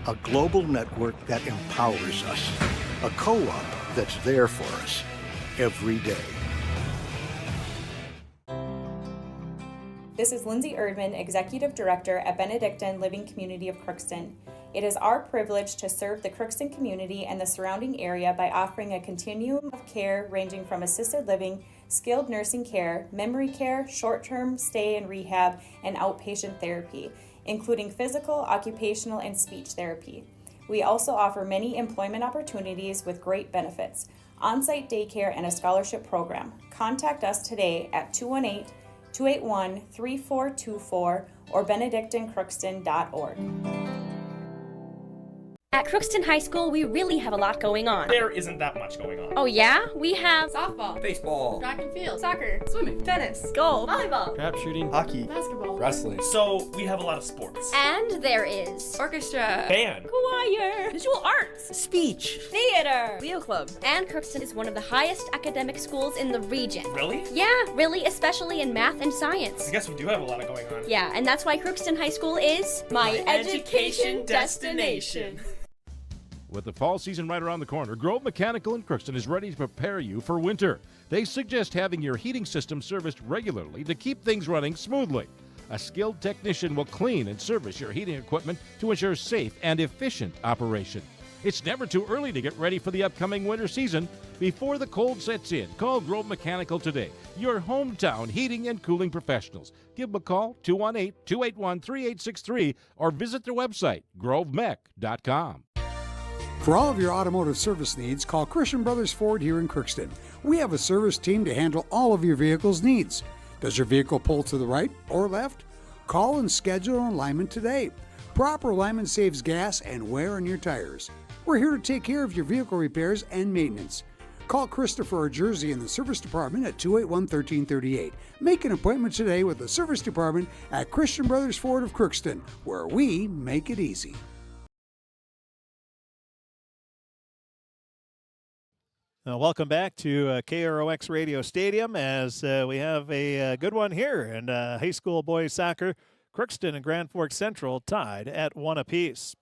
A global network that empowers us. A co-op that's there for us every day. This is Lindsay Erdman, Executive Director at Benedictine Living Community of Crookston. It is our privilege to serve the Crookston community and the surrounding area by offering a continuum of care ranging from assisted living, skilled nursing care, memory care, short-term stay and rehab, and outpatient therapy, including physical, occupational, and speech therapy. We also offer many employment opportunities with great benefits, on-site daycare, and a scholarship program. Contact us today at 218-281-3424 or benedictinecrookston.org. At Crookston High School, we really have a lot going on. There isn't that much going on. Oh yeah? We have Softball, Baseball, track and field, soccer, swimming, tennis, golf, volleyball, trap shooting, hockey, basketball, wrestling. So we have a lot of sports. and there is orchestra, Band. choir, visual arts, Speech. theater, Leo Club. and Crookston is one of the highest academic schools in the region. Really? Yeah, really, especially in math and I science. guess we do have a lot going on. Yeah, and that's why Crookston High School is my education destination. With the fall season right around the corner, Grove Mechanical in Crookston is ready to prepare you for winter. They suggest having your heating system serviced regularly to keep things running smoothly. A skilled technician will clean and service your heating equipment to ensure safe and efficient operation. It's never too early to get ready for the upcoming winter season. Before the cold sets in, call Grove Mechanical today, your hometown heating and cooling professionals. Give them a call, 218-281-3863, or visit their website, grovemech.com. For all of your automotive service needs, call Christian Brothers Ford here in Crookston. We have a service team to handle all of your vehicle's needs. Does your vehicle pull to the right or left? Call and schedule an alignment today. Proper alignment saves gas and wear on your tires. We're here to take care of your vehicle repairs and maintenance. Call Christopher or Jersey in the service department at 281-1338. Make an appointment today with the service department at Christian Brothers Ford of Crookston, where we make it easy. Welcome back to KROX Radio Stadium as we have a good one here in high school boys soccer. Crookston and Grand Forks Central tied at 1 apiece.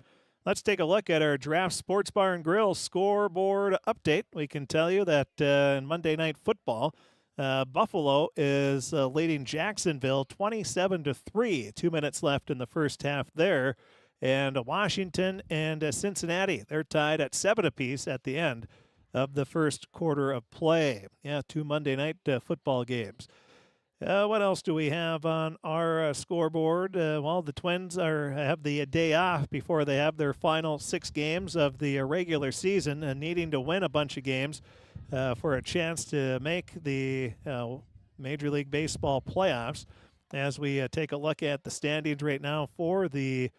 Let's take a look at our Draft Sports Bar and Grill scoreboard update. We can tell you that in Monday Night Football, Buffalo is leading Jacksonville 27-3. 2 minutes left in the first half there. And Washington and Cincinnati, they're tied at 7 apiece at the end of the first quarter of play. Yeah, 2 Monday night football games. What else do we have on our scoreboard? Well, the Twins have the day off before they have their final 6 games of the regular season, needing to win a bunch of games for a chance to make the Major League Baseball playoffs. As we take a look at the standings right now for the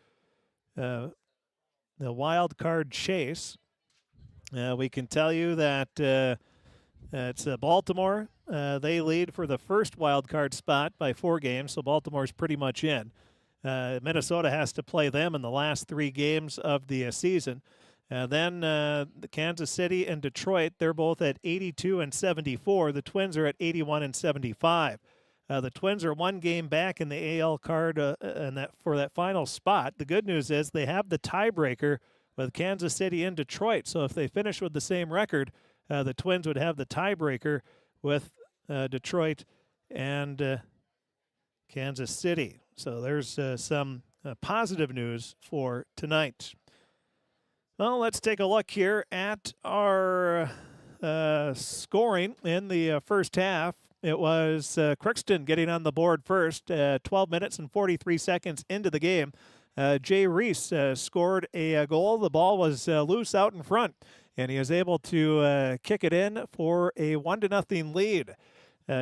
wild card chase, we can tell you that it's Baltimore. They lead for the first wild card spot by 4 games, so Baltimore's pretty much in. Minnesota has to play them in the last 3 games of the season. Then the Kansas City and Detroit, they're both at 82 and 74. The Twins are at 81 and 75. The Twins are 1 game back in the AL card for that final spot. The good news is they have the tiebreaker with Kansas City and Detroit. So if they finish with the same record, the Twins would have the tiebreaker with Detroit and Kansas City. So there's some positive news for tonight. Well, let's take a look here at our scoring in the first half. It was Crookston getting on the board first, 12 minutes and 43 seconds into the game. Jay Reese scored a goal. The ball was loose out in front, and he was able to kick it in for a 1-0 lead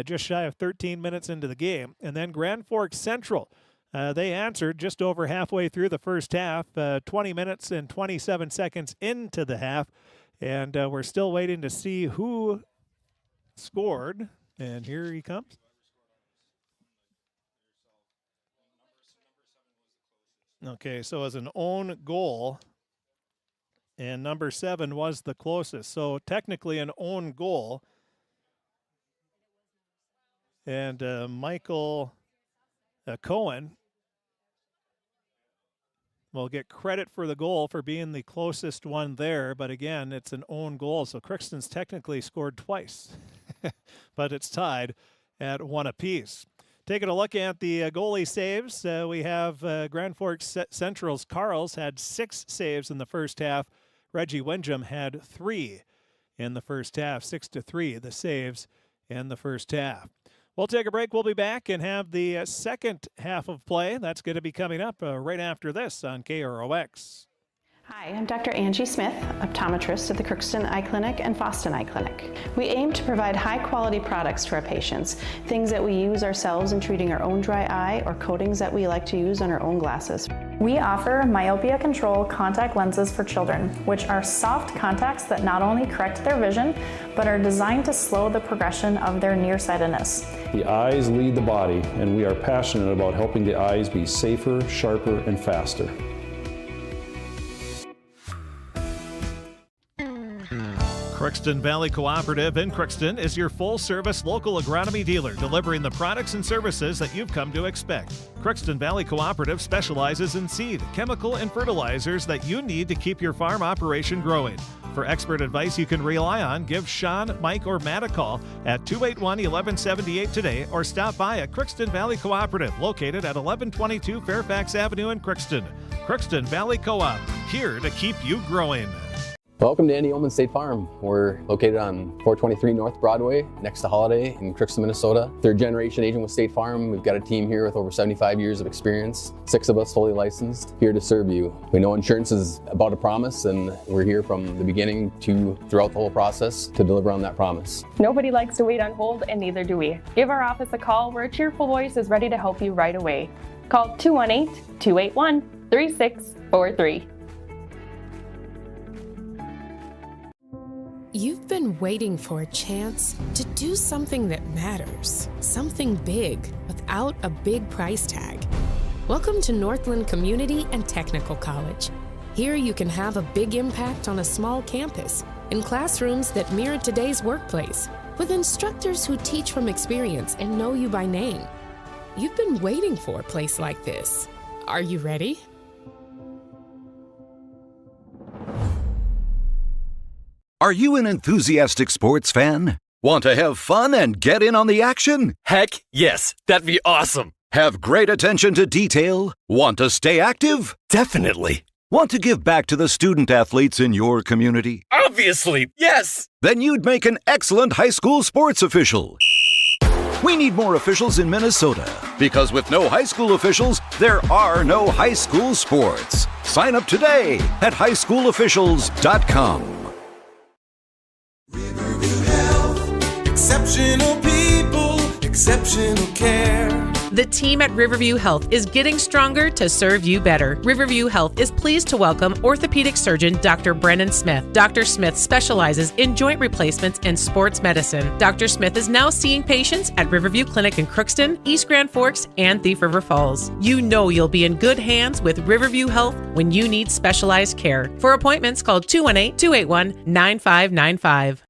just shy of 13 minutes into the game. And then Grand Forks Central, they answered just over halfway through the first half, 20 minutes and 27 seconds into the half. And we're still waiting to see who scored. And here he comes. Okay, so as an own goal, and number 7 was the closest. So technically an own goal. And Michael Cohen will get credit for the goal for being the closest one there. But again, it's an own goal. So Crookston's technically scored twice, but it's tied at 1 apiece. Taking a look at the goalie saves, we have Grand Forks Central's Carls had 6 saves in the first half. Reggie Windjam had 3 in the first half, 6-3, the saves in the first half. We'll take a break. We'll be back and have the second half of play. That's going to be coming up right after this on KROX. Hi, I'm Dr. Angie Smith, optometrist at the Crookston Eye Clinic and Foston Eye Clinic. We aim to provide high-quality products to our patients, things that we use ourselves in treating our own dry eye or coatings that we like to use on our own glasses. We offer myopia control contact lenses for children, which are soft contacts that not only correct their vision, but are designed to slow the progression of their nearsightedness. The eyes lead the body, and we are passionate about helping the eyes be safer, sharper, and faster. Crookston Valley Cooperative in Crookston is your full-service local agronomy dealer, delivering the products and services that you've come to expect. Crookston Valley Cooperative specializes in seed, chemical, and fertilizers that you need to keep your farm operation growing. For expert advice you can rely on, give Sean, Mike, or Matt a call at 281-1178 today or stop by at Crookston Valley Cooperative, located at 1122 Fairfax Avenue in Crookston. Crookston Valley Co-op, here to keep you growing. Welcome to Andy Oman State Farm. We're located on 423 North Broadway, next to Holiday in Crookston, Minnesota. 3rd generation agent with State Farm. We've got a team here with over 75 years of experience, 6 of us fully licensed, here to serve you. We know insurance is about a promise, and we're here from the beginning to throughout the whole process to deliver on that promise. Nobody likes to wait on hold, and neither do we. Give our office a call where a cheerful voice is ready to help you right away. Call 218-281-3643. You've been waiting for a chance to do something that matters, something big without a big price tag. Welcome to Northland Community and Technical College. Here you can have a big impact on a small campus, in classrooms that mirror today's workplace, with instructors who teach from experience and know you by name. You've been waiting for a place like this. Are you ready? Are you an enthusiastic sports fan? Want to have fun and get in on the action? Heck, yes. That'd be awesome. Have great attention to detail? Want to stay active? Definitely. Want to give back to the student athletes in your community? Obviously, yes. Then you'd make an excellent high school sports official. We need more officials in Minnesota, because with no high school officials, there are no high school sports. Sign up today at highschoolofficials.com. Riverview Exceptional people, exceptional care. The team at Riverview Health is getting stronger to serve you better. Riverview Health is pleased to welcome orthopedic surgeon Dr. Brennan Smith. Dr. Smith specializes in joint replacements and sports medicine. Dr. Smith is now seeing patients at Riverview Clinic in Crookston, East Grand Forks, and Thief River Falls. You know you'll be in good hands with Riverview Health when you need specialized care. For appointments, call 218-281-9595.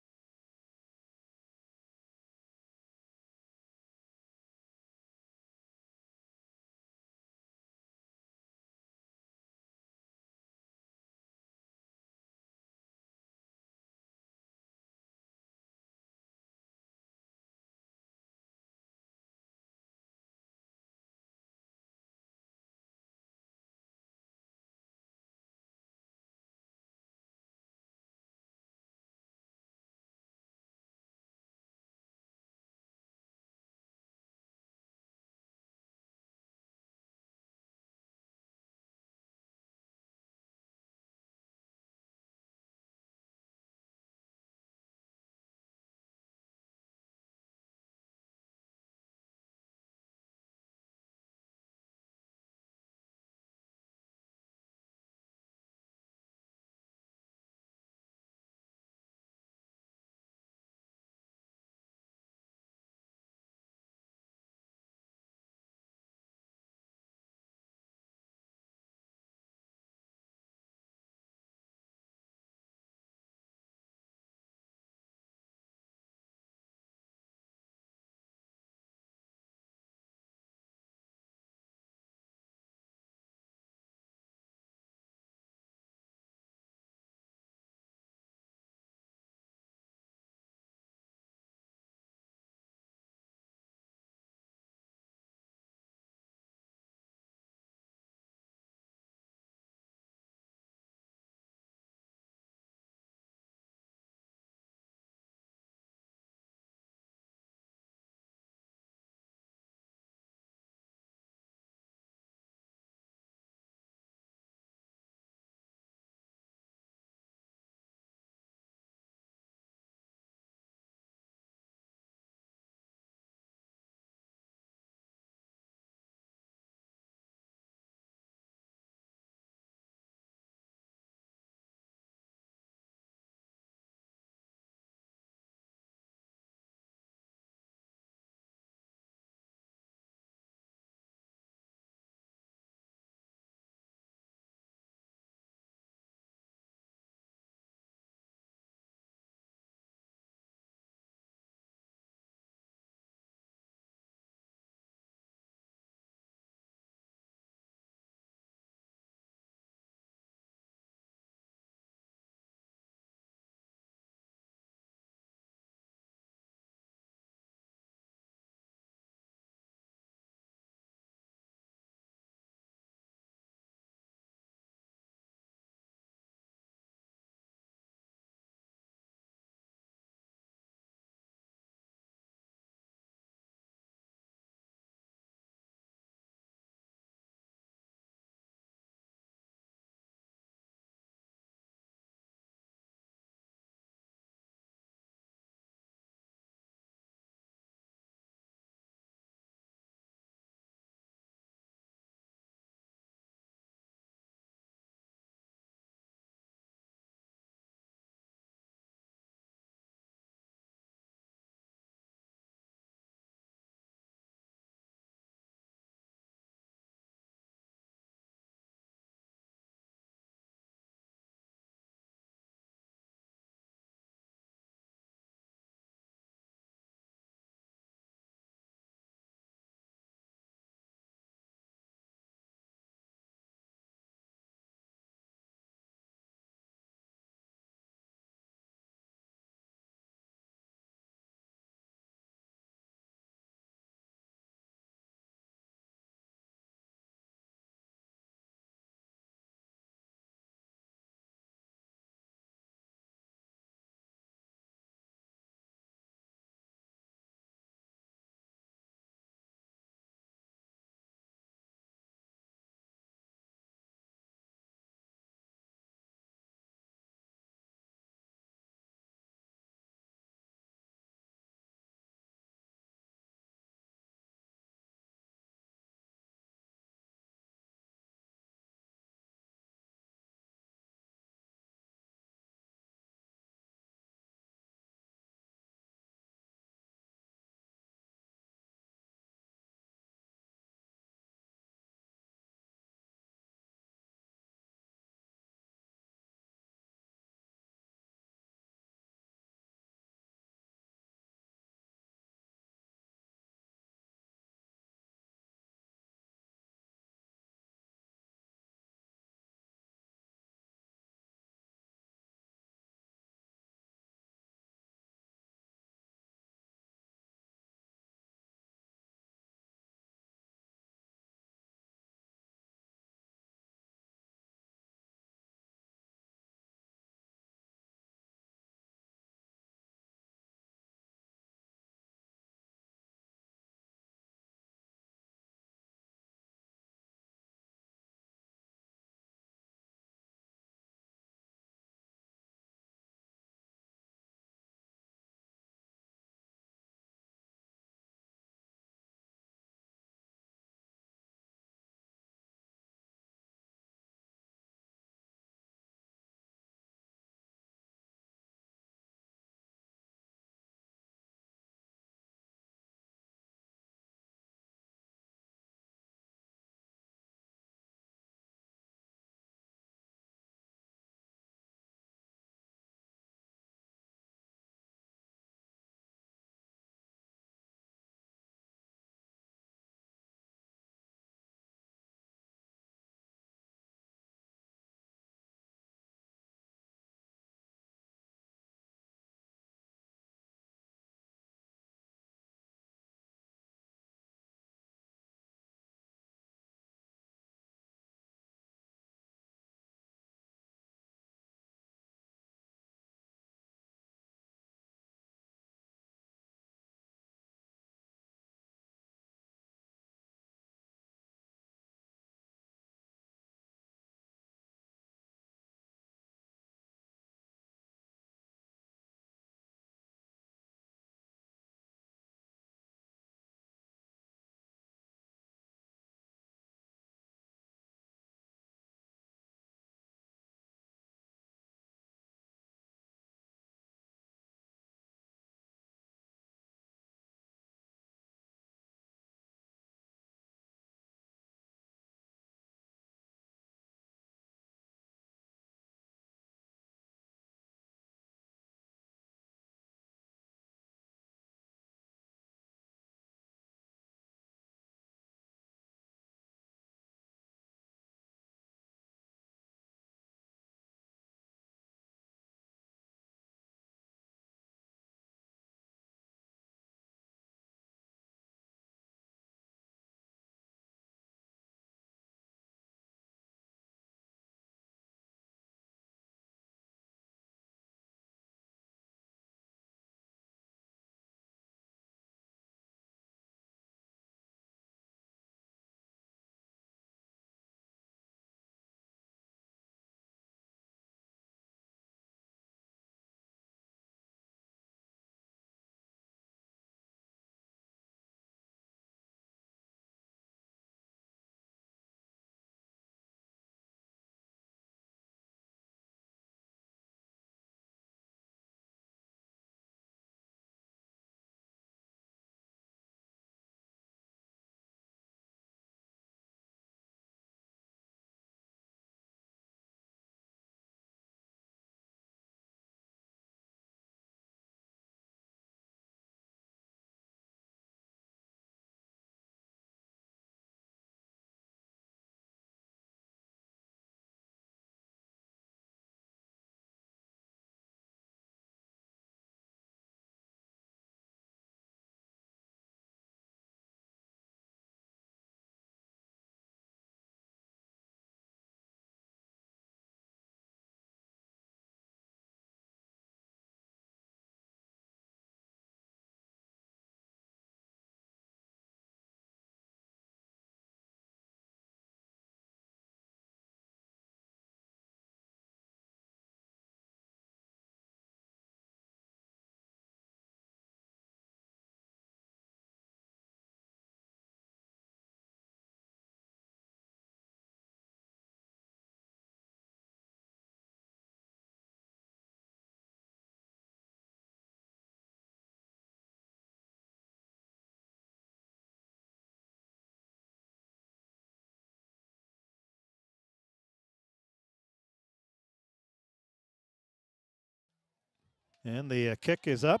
And the kick is up.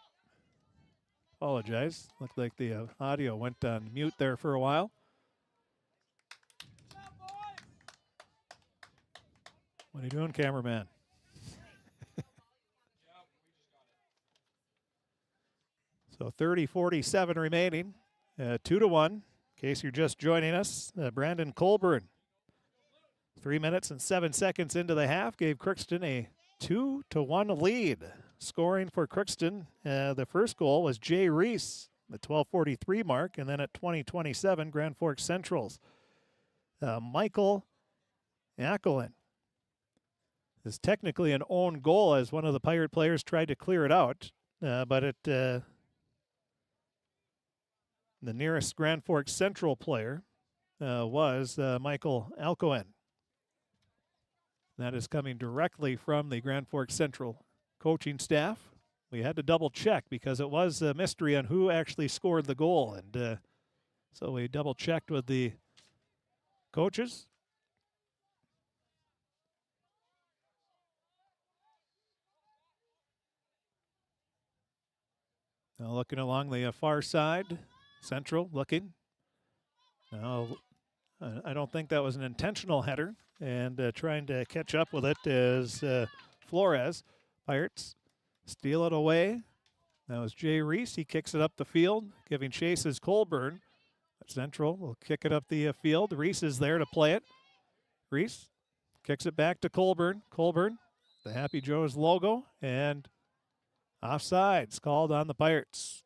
Apologize. Looked like the audio went on mute there for a while. What are you doing, cameraman? So 30-47 remaining. 2-1. In case you're just joining us, Brandon Colburn, 3 minutes and 7 seconds into the half, gave Crookston a 2-1 lead. Scoring for Crookston, the first goal was Jay Reese, the 12:43 mark, and then at 20:27, Grand Forks Central's Michael Acklin. This is technically an own goal as one of the Pirate players tried to clear it out, but it the nearest Grand Forks Central player was Michael Alcoen. That is coming directly from the Grand Forks Central coaching staff. We had to double check because it was a mystery on who actually scored the goal. And so we double checked with the coaches. Now looking along the far side, Central looking. Now, I don't think that was an intentional header. And trying to catch up with it is Flores. Pirates steal it away. That was Jay Reese. He kicks it up the field, giving chase is Colburn. Central will kick it up the field. Reese is there to play it. Reese kicks it back to Colburn. Colburn, the Happy Joe's logo, and offsides called on the Pirates.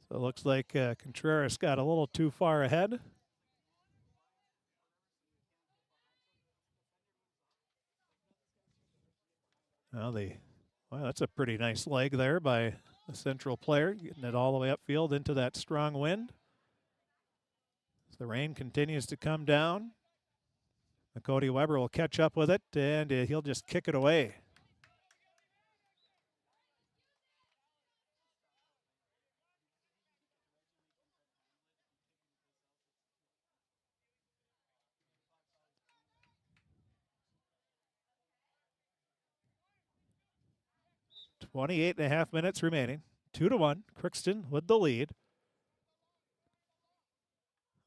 So it looks like Contreras got a little too far ahead. Well, that's a pretty nice leg there by the Central player, getting it all the way upfield into that strong wind. As the rain continues to come down, Cody Weber will catch up with it, and he'll just kick it away. .28.5 minutes remaining. 2-1. Crookston with the lead.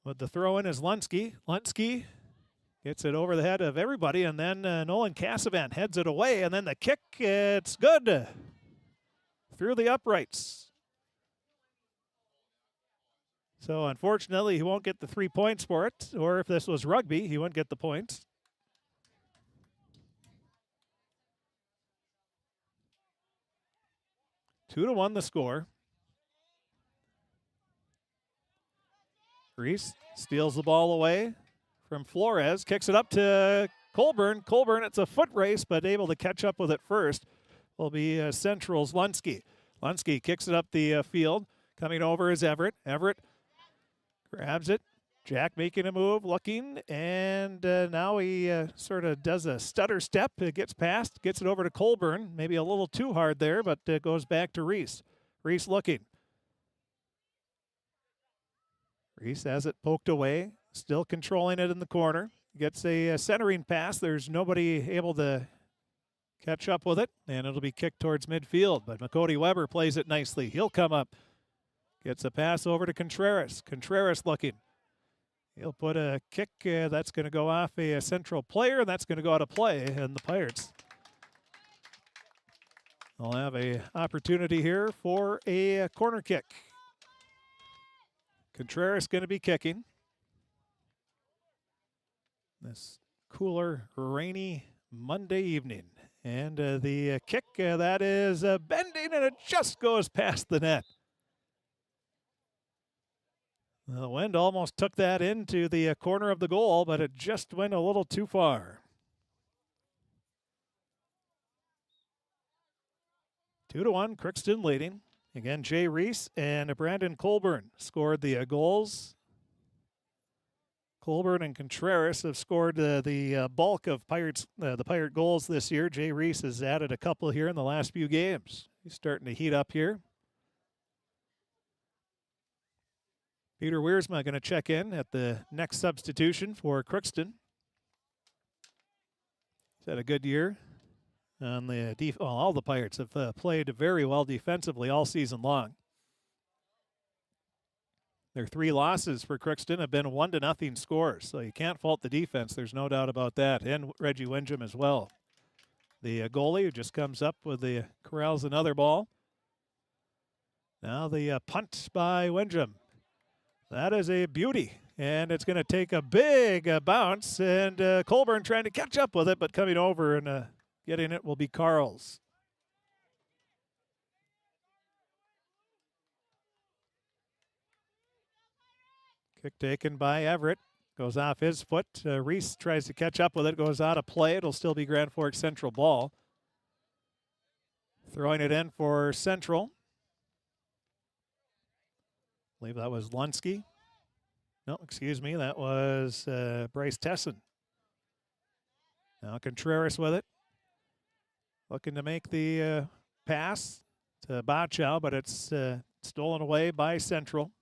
With the throw in is Lunsky. Lunsky gets it over the head of everybody, and then Nolan Cassavant heads it away, and then the kick, it's good. Through the uprights. So unfortunately, he won't get the 3 points for it, or if this was rugby, he wouldn't get the points. Two to 1 the score. Reese steals the ball away from Flores, kicks it up to Colburn. Colburn, it's a foot race, but able to catch up with it first will be Central's Lunsky. Lunsky kicks it up the field. Coming over is Everett. Everett grabs it. Jack making a move, looking, and now he sort of does a stutter step. It gets past, gets it over to Colburn. Maybe a little too hard there, but it goes back to Reese. Reese looking. Reese has it poked away, still controlling it in the corner. Gets a centering pass. There's nobody able to catch up with it, and it'll be kicked towards midfield. But Cody Weber plays it nicely. He'll come up. Gets a pass over to Contreras. Contreras looking. He'll put a kick that's going to go off a Central player, and that's going to go out of play. And the Pirates will have an opportunity here for a corner kick. Contreras going to be kicking. This cooler, rainy Monday evening. And the kick, that is bending, and it just goes past the net. The wind almost took that into the corner of the goal, but it just went a little too far. 2-1, Crookston leading. Again, Jay Reese and Brandon Colburn scored the goals. Colburn and Contreras have scored the bulk of the Pirate goals this year. Jay Reese has added a couple here in the last few games. He's starting to heat up here. Peter Wiersma going to check in at the next substitution for Crookston. had a good year. On the all the Pirates have played very well defensively all season long. Their 3 losses for Crookston have been 1-0 scores, so you can't fault the defense. There's no doubt about that, and Reggie Windham as well. The goalie who just comes up with corrals another ball. Now the punt by Windham. That is a beauty, and it's going to take a big bounce, and Colburn trying to catch up with it, but coming over and getting it will be Carls. Kick taken by Everett. Goes off his foot. Reese tries to catch up with it. Goes out of play. It'll still be Grand Forks Central ball. Throwing it in for Central. I believe that was Lunsky. No, excuse me. That was Bryce Tesson. Now Contreras with it. Looking to make the pass to Bachow, but it's stolen away by Central.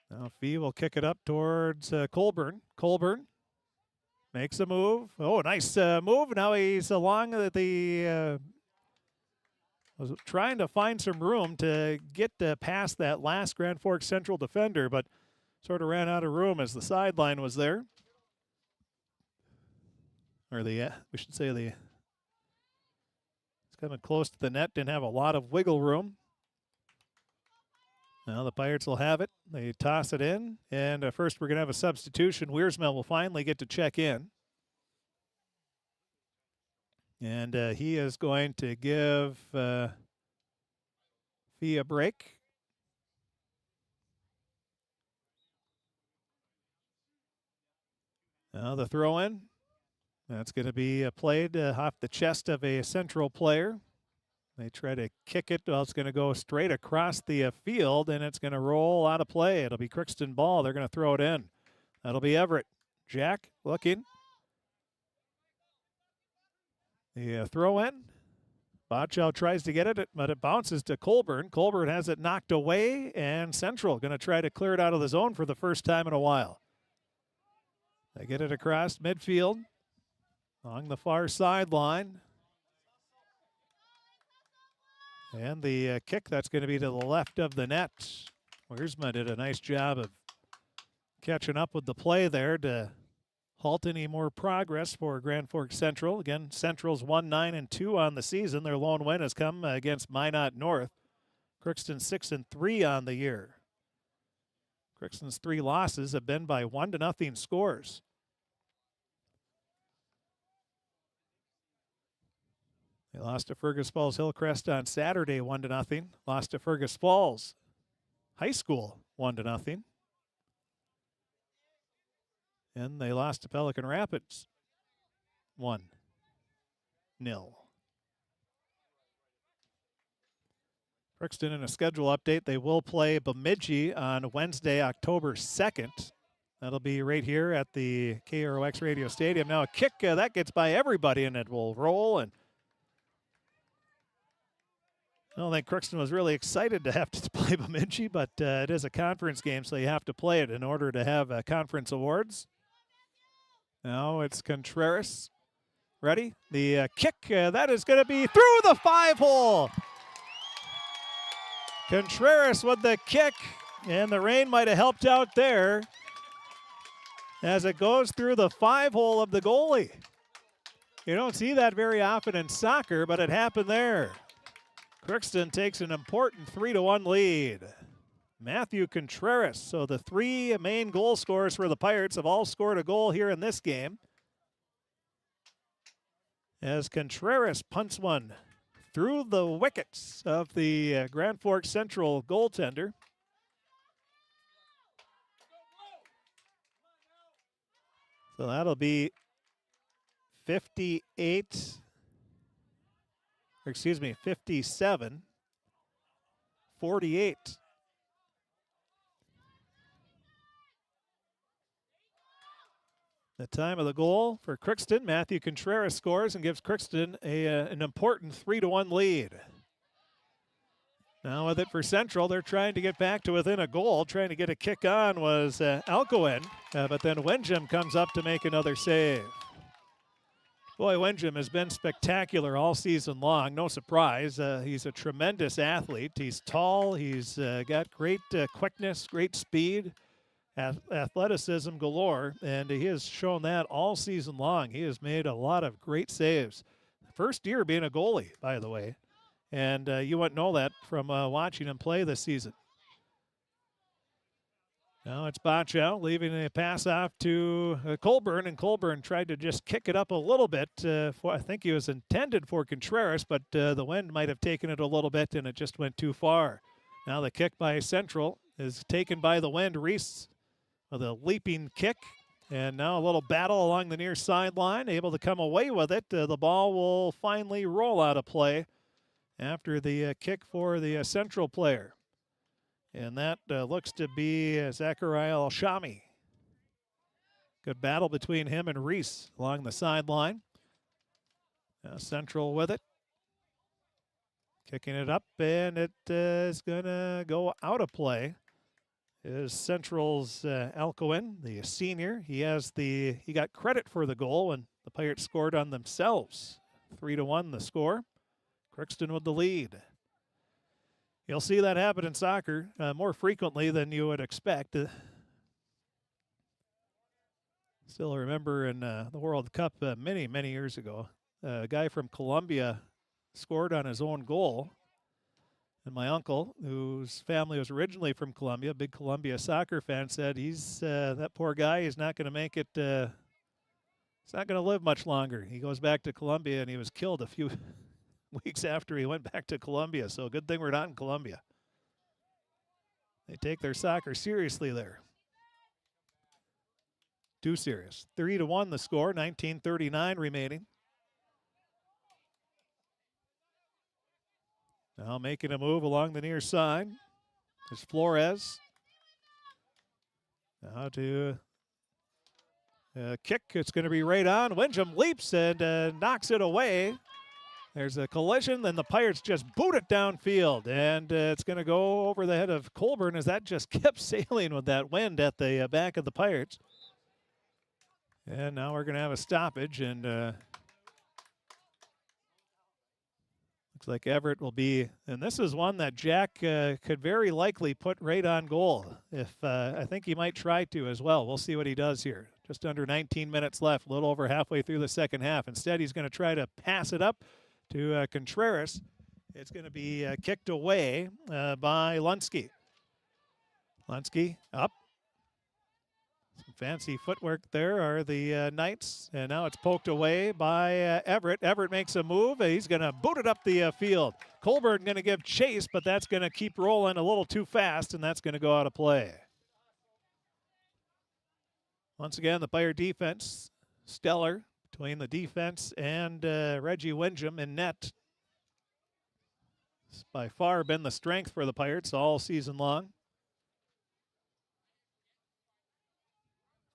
Now Fee will kick it up towards Colburn. Colburn makes a move. Oh, nice move. Now he's along was trying to find some room to get past that last Grand Forks Central defender, but sort of ran out of room as the sideline was there. Or we should say it's coming close to the net, didn't have a lot of wiggle room. Now the Pirates will have it. They toss it in, and first we're going to have a substitution. Wiersmel will finally get to check in. And he is going to give Fee a break. Now the throw in. That's going to be played off the chest of a Central player. They try to kick it. Well, it's going to go straight across the field, and it's going to roll out of play. It'll be Crookston ball. They're going to throw it in. That'll be Everett. Jack looking. The throw in. Bachow tries to get it, but it bounces to Colburn. Colburn has it knocked away, and Central going to try to clear it out of the zone for the first time in a while. They get it across midfield along the far sideline. And the kick, that's going to be to the left of the net. Wiersma did a nice job of catching up with the play there to halt any more progress for Grand Forks Central. Again, Central's 1-9-2 on the season. Their lone win has come against Minot North. Crookston 6-3 on the year. Crookston's 3 losses have been by 1-0 scores. They lost to Fergus Falls Hillcrest on Saturday 1-0. Lost to Fergus Falls High School 1-0. And they lost to Pelican Rapids 1-0. Crookston in a schedule update. They will play Bemidji on Wednesday, October 2nd. That'll be right here at the KROX Radio Stadium. Now a kick that gets by everybody, and it will roll. And I don't think Crookston was really excited to have to play Bemidji, but it is a conference game, so you have to play it in order to have conference awards. Now it's Contreras. Ready? The kick, that is going to be through the 5-hole. Contreras with the kick, and the rain might have helped out there as it goes through the 5-hole of the goalie. You don't see that very often in soccer, but it happened there. Crookston takes an important 3-1 lead. Matthew Contreras. So the 3 main goal scorers for the Pirates have all scored a goal here in this game. As Contreras punts one through the wickets of the Grand Forks Central goaltender. So that'll be 57-48. The time of the goal for Crookston. Matthew Contreras scores and gives Crookston an important 3-1 lead. Now with it for Central, they're trying to get back to within a goal. Trying to get a kick on was Alcoen, but then Wenjum comes up to make another save. Boy, Wenjum has been spectacular all season long. No surprise. He's a tremendous athlete. He's tall. He's got great quickness, great speed, athleticism galore, and he has shown that all season long. He has made a lot of great saves. First year being a goalie, by the way, and you wouldn't know that from watching him play this season. Now it's Bachow leaving a pass off to Colburn, and Colburn tried to just kick it up a little bit. I think he was intended for Contreras, but the wind might have taken it a little bit, and it just went too far. Now the kick by Central is taken by the wind. Reese with a leaping kick, and now a little battle along the near sideline, able to come away with it. The ball will finally roll out of play after the kick for the Central player. And that looks to be Zachariah Alshami. Good battle between him and Reese along the sideline. Central with it. Kicking it up, and it is going to go out of play. Is Central's Alcoen, the senior. He got credit for the goal, and the Pirates scored on themselves. 3-1 the score. Crookston with the lead. You'll see that happen in soccer more frequently than you would expect. Still remember in the World Cup many, many years ago, a guy from Colombia scored on his own goal. And my uncle, whose family was originally from Colombia, a big Colombia soccer fan, said he's that poor guy is not going to make it. He's not going to live much longer. He goes back to Colombia, and he was killed a few weeks after he went back to Colombia. So good thing we're not in Colombia. They take their soccer seriously there. Too serious. 3-1 the score, 19:39 remaining. Now making a move along the near side is Flores. Now to kick. It's going to be right on. Wenjum leaps and knocks it away. There's a collision, then the Pirates just boot it downfield, and it's going to go over the head of Colburn as that just kept sailing with that wind at the back of the Pirates. And now we're going to have a stoppage, and looks like Everett will be, and this is one that Jack could very likely put right on goal. If I think he might try to as well. We'll see what he does here. Just under 19 minutes left, a little over halfway through the second half. Instead, he's going to try to pass it up to Contreras. It's going to be kicked away by Lunsky. Lunsky up. Some fancy footwork there are the Knights. And now it's poked away by Everett. Everett makes a move. He's going to boot it up the field. Colburn going to give chase, but that's going to keep rolling a little too fast, and that's going to go out of play. Once again, the Pirate defense, stellar. Between the defense and Reggie Wenjum in net. It's by far been the strength for the Pirates all season long.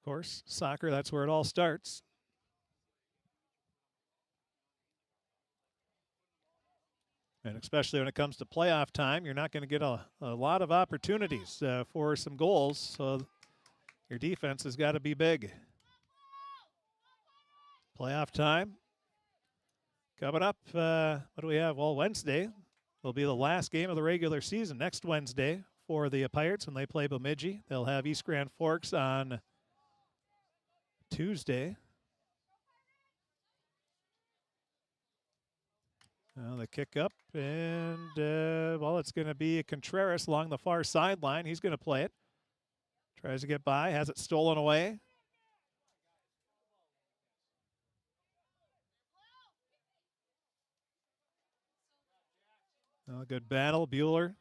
Of course, soccer, that's where it all starts. And especially when it comes to playoff time, you're not going to get a lot of opportunities for some goals. So your defense has got to be big. Playoff time coming up. What do we have? Well, Wednesday will be the last game of the regular season. Next Wednesday for the Pirates when they play Bemidji. They'll have East Grand Forks on Tuesday. Now the kick up, and well, it's going to be Contreras along the far sideline. He's going to play it. Tries to get by, has it stolen away. Good battle, Bueller.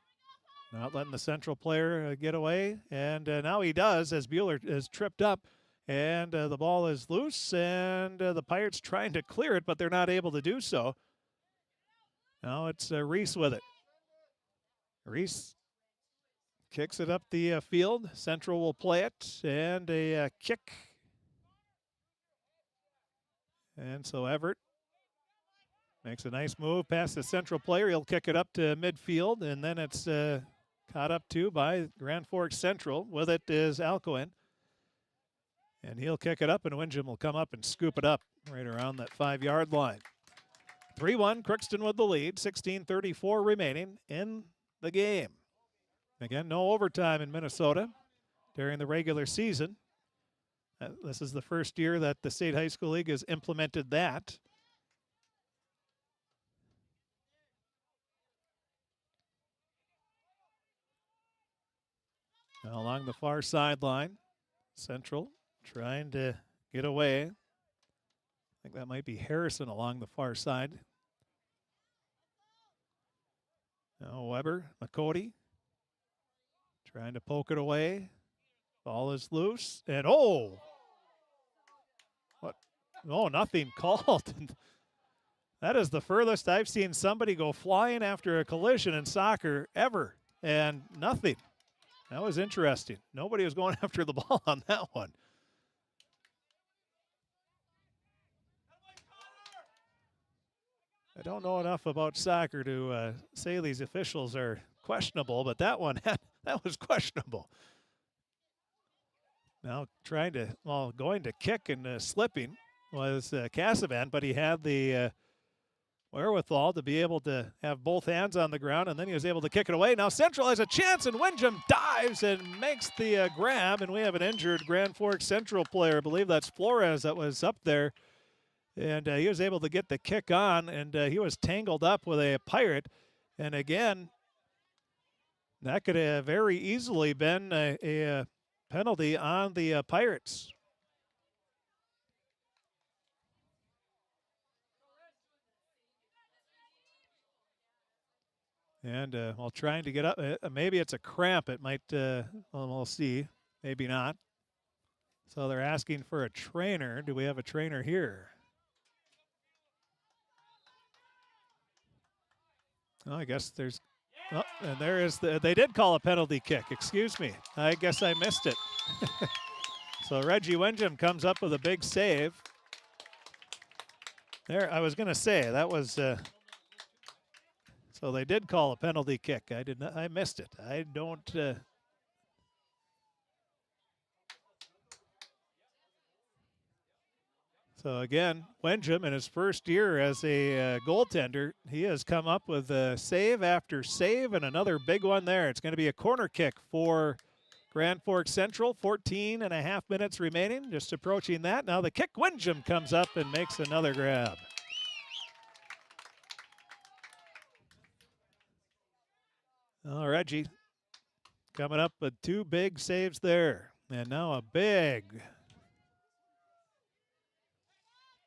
Not letting the Central player get away, and now he does as Bueller is tripped up, and the ball is loose, and the Pirates trying to clear it, but they're not able to do so. Now it's Reese with it. Reese kicks it up the field. Central will play it, and a kick. And so Everett Makes a nice move past the central player. He'll kick it up to midfield, and then it's caught up to by Grand Forks Central. With it is Alcoin. And he'll kick it up, and Windjam will come up and scoop it up right around that 5-yard line. 3-1, Crookston with the lead. 16:34 remaining in the game. Again, no overtime in Minnesota during the regular season. This is the first year that the State High School League has implemented that. Now along the far sideline, Central trying to get away. I think that might be Harrison along the far side. Now Weber, McCody trying to poke it away. Ball is loose, and oh! What? Oh, nothing called. That is the furthest I've seen somebody go flying after a collision in soccer ever, and nothing. That was interesting. Nobody was going after the ball on that one. I don't know enough about soccer to say these officials are questionable, but that one, that was questionable. Now trying to, well, going to kick and slipping was Casavan, but he had the wherewithal to be able to have both hands on the ground, and then he was able to kick it away. Now Central has a chance, and Windjam dives and makes the grab, and we have an injured Grand Forks Central player. I believe that's Flores that was up there, and he was able to get the kick on, and he was tangled up with a Pirate. And again, that could have very easily been a penalty on the Pirates. And while trying to get up, maybe it's a cramp. It might, well, we'll see. Maybe not. So they're asking for a trainer. Do we have a trainer here? Oh, I guess there's, oh, and there is they did call a penalty kick. Excuse me. I guess I missed it. So Reggie Windjam comes up with a big save. There, I was going to say, that was, so they did call a penalty kick. I did not, I missed it. I don't, So again, Windjam in his first year as a goaltender, he has come up with save after save and another big one there. It's going to be a corner kick for Grand Forks Central. 14.5 minutes remaining, just approaching that. Now the kick, Windjam comes up and makes another grab. Oh, Reggie coming up with two big saves there. And now a big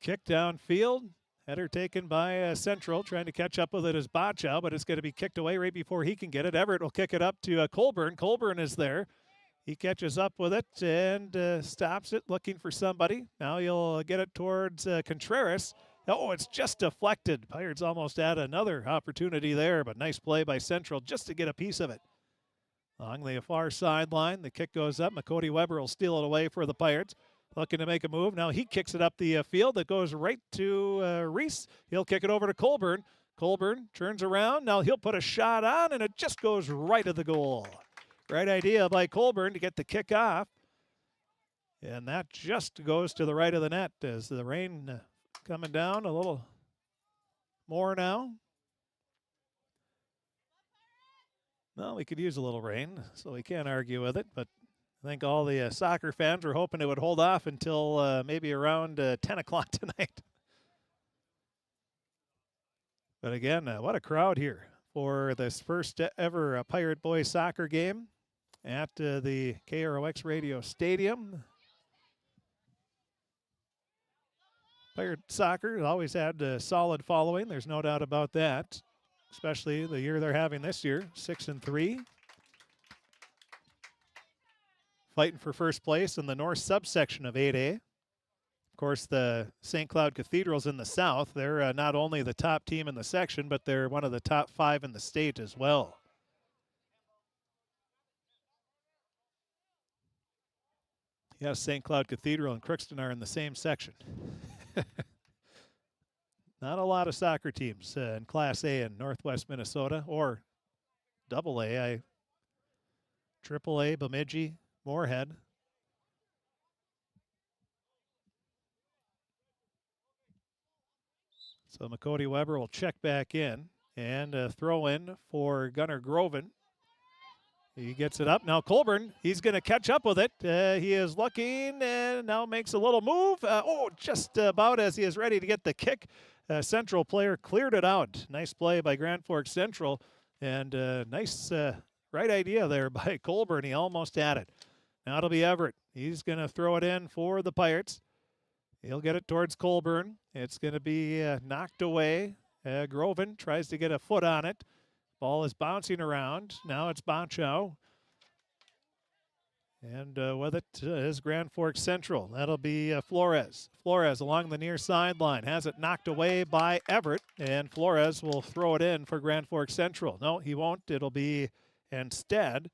kick downfield. Header taken by Central, trying to catch up with it as Bachow, but it's going to be kicked away right before he can get it. Everett will kick it up to Colburn. Colburn is there. He catches up with it and stops it, looking for somebody. Now he'll get it towards Contreras. Oh, it's just deflected. Pirates almost had another opportunity there, but nice play by Central just to get a piece of it. Along the far sideline, the kick goes up. McCody Weber will steal it away for the Pirates. Looking to make a move. Now he kicks it up the field. It goes right to Reese. He'll kick it over to Colburn. Colburn turns around. Now he'll put a shot on, and it just goes right at the goal. Right idea by Colburn to get the kick off. And that just goes to the right of the net as the rain coming down a little more now. Well, we could use a little rain, so we can't argue with it, but I think all the soccer fans were hoping it would hold off until maybe around 10 o'clock tonight. But again, what a crowd here for this first ever Pirate Boys soccer game at the KROX Radio Stadium. Pirate soccer has always had a solid following. There's no doubt about that, especially the year they're having this year, 6-3. Fighting for first place in the north subsection of 8A. Of course, the St. Cloud Cathedral's in the south. They're not only the top team in the section, but they're one of the top 5 in the state as well. Yes, St. Cloud Cathedral and Crookston are in the same section. Not a lot of soccer teams in Class A in Northwest Minnesota, or Double A. Triple A, Bemidji, Moorhead. So McCody Weber will check back in and throw in for Gunnar Groven. He gets it up. Now Colburn, he's going to catch up with it. He is looking and now makes a little move. Just about as he is ready to get the kick. Central player cleared it out. Nice play by Grand Forks Central. And nice right idea there by Colburn. He almost had it. Now it'll be Everett. He's going to throw it in for the Pirates. He'll get it towards Colburn. It's going to be knocked away. Groven tries to get a foot on it. Ball is bouncing around. Now it's Bonchow. And with it is Grand Forks Central. That'll be Flores. Flores along the near sideline. Has it knocked away by Everett. And Flores will throw it in for Grand Forks Central. No, he won't. It'll be instead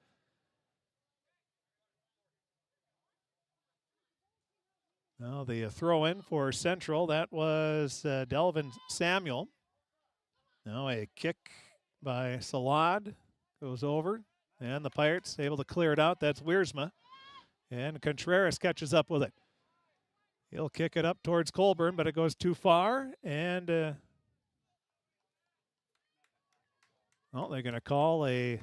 now the throw in for Central. That was Delvin Samuel. Now a kick by Salad goes over, and the Pirates able to clear it out. That's Wiersma, and Contreras catches up with it. He'll kick it up towards Colburn, but it goes too far, and they're going to call a.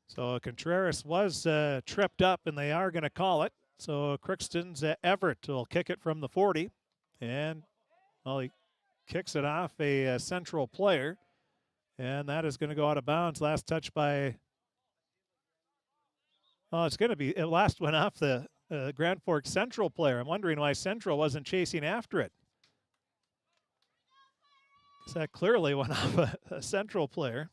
So Contreras was tripped up, and they are going to call it. So Crookston's Everett will kick it from the 40, and he kicks it off a Central player, and that is going to go out of bounds. Last touch by, it's going to be, it last went off the Grand Forks Central player. I'm wondering why Central wasn't chasing after it. Because that clearly went off a Central player.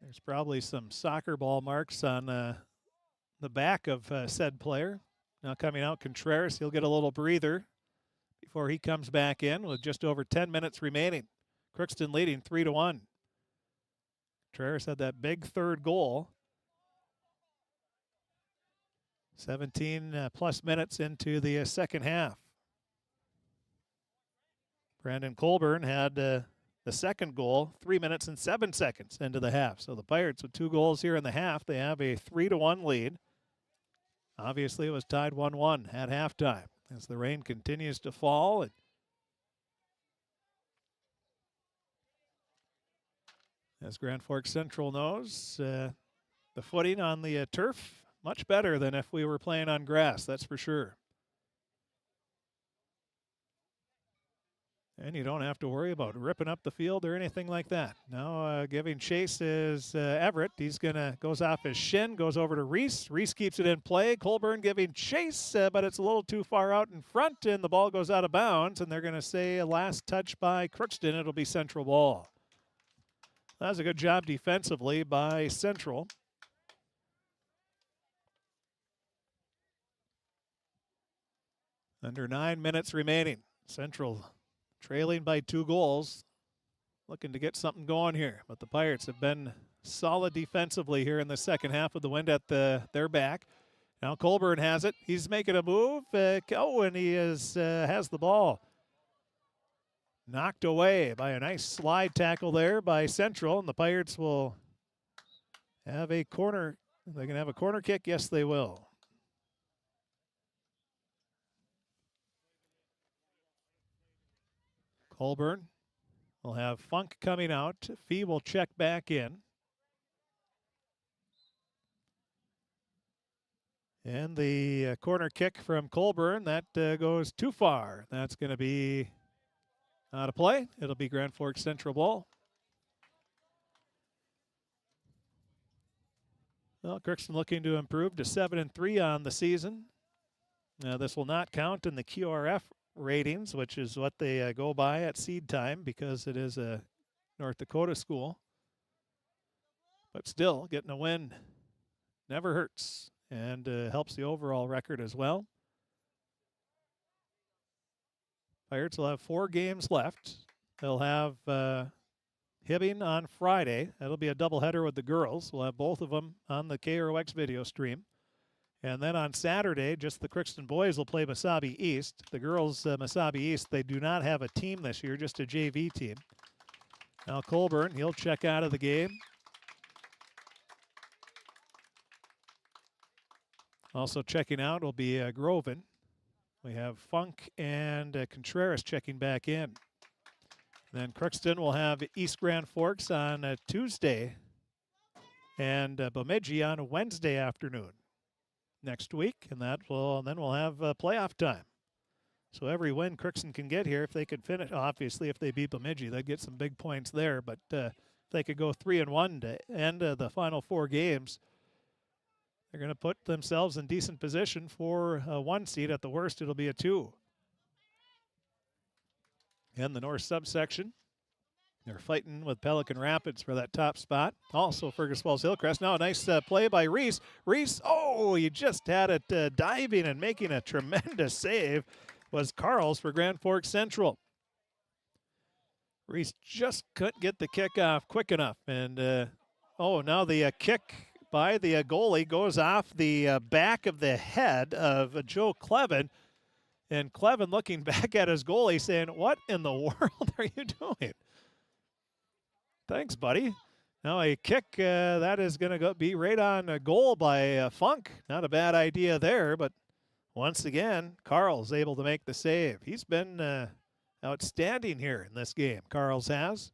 There's probably some soccer ball marks on the back of said player. Now coming out, Contreras, he'll get a little breather before he comes back in with just over 10 minutes remaining. Crookston leading 3-1. Contreras had that big third goal. 17 plus minutes into the second half. Brandon Colburn had the second goal 3 minutes and 7 seconds into the half. So the Pirates with 2 goals here in the half, they have a 3-1 lead. Obviously, it was tied 1-1 at halftime as the rain continues to fall. And as Grand Forks Central knows, the footing on the turf, much better than if we were playing on grass, that's for sure. And you don't have to worry about ripping up the field or anything like that. Now giving chase is Everett. He's goes off his shin, goes over to Reese. Reese keeps it in play. Colburn giving chase, but it's a little too far out in front, and the ball goes out of bounds. And they're going to say a last touch by Crookston. It'll be Central ball. That was a good job defensively by Central. Under 9 minutes remaining. Central trailing by 2 goals, looking to get something going here. But the Pirates have been solid defensively here in the second half with the wind at their back. Now Colburn has it. He's making a move. And he has the ball knocked away by a nice slide tackle there by Central. And the Pirates will have a corner. They can have a corner kick. Yes, they will. Colburn will have Funk coming out. Fee will check back in. And the corner kick from Colburn, that goes too far. That's going to be out of play. It'll be Grand Forks Central ball. Well, Crookston looking to improve to 7-3 on the season. This will not count in the QRF ratings, which is what they go by at seed time because it is a North Dakota school. But still, getting a win never hurts and helps the overall record as well. Pirates will have 4 games left. They'll have Hibbing on Friday. That'll be a doubleheader with the girls. We'll have both of them on the KROX video stream. And then on Saturday, just the Crookston boys will play Mesabi East. The girls, Mesabi East, they do not have a team this year, just a JV team. Now Colburn, he'll check out of the game. Also checking out will be Groven. We have Funk and Contreras checking back in. Then Crookston will have East Grand Forks on Tuesday and Bemidji on a Wednesday afternoon next week, and then we'll have playoff time. So every win Crookston can get here, if they could finish, obviously if they beat Bemidji, they'd get some big points there, but if they could go 3-1 to end the final 4 games, they're going to put themselves in decent position for a 1 seed. At the worst, it'll be a 2. And the north subsection, they're fighting with Pelican Rapids for that top spot. Also Fergus Falls Hillcrest. Now a nice play by Reese. Reese, oh, he just had it diving and making a tremendous save was Carls for Grand Forks Central. Reese just couldn't get the kick off quick enough. And, now the kick by the goalie goes off the back of the head of Joe Clevin. And Clevin looking back at his goalie saying, what in the world are you doing? Thanks, buddy. Now a kick that is going to be right on a goal by Funk. Not a bad idea there, but once again, Carl's able to make the save. He's been outstanding here in this game. Carl's has.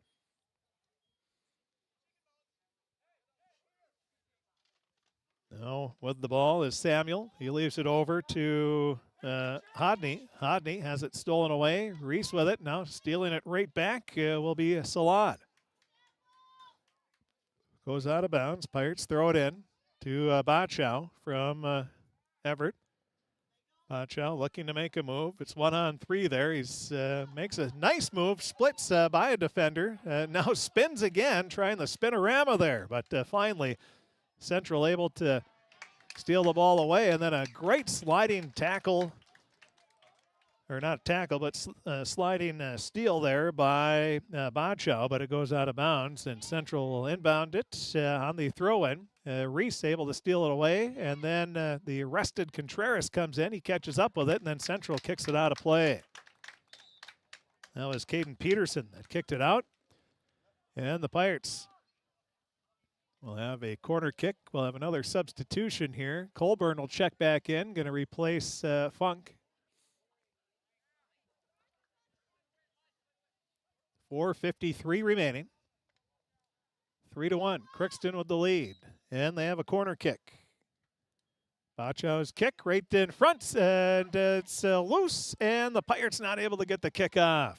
Now with the ball is Samuel. He leaves it over to Hodney. Hodney has it stolen away. Reese with it. Now stealing it right back will be Salad. Goes out of bounds. Pirates throw it in to Bachow from Everett. Bachow looking to make a move. It's 1-on-3 there. He's makes a nice move. Splits by a defender. Now spins again, trying the spinorama there. But finally, Central able to steal the ball away. And then a great sliding tackle. Or not tackle, but sliding steal there by Bachow, but it goes out of bounds, and Central will inbound it on the throw-in. Reese able to steal it away, and then the arrested Contreras comes in. He catches up with it, and then Central kicks it out of play. That was Caden Peterson that kicked it out, and the Pirates will have a corner kick. We'll have another substitution here. Colburn will check back in, going to replace Funk. 4:53 remaining. 3-1. Crookston with the lead. And they have a corner kick. Bachow's kick right in front. And it's loose. And the Pirates not able to get the kick off.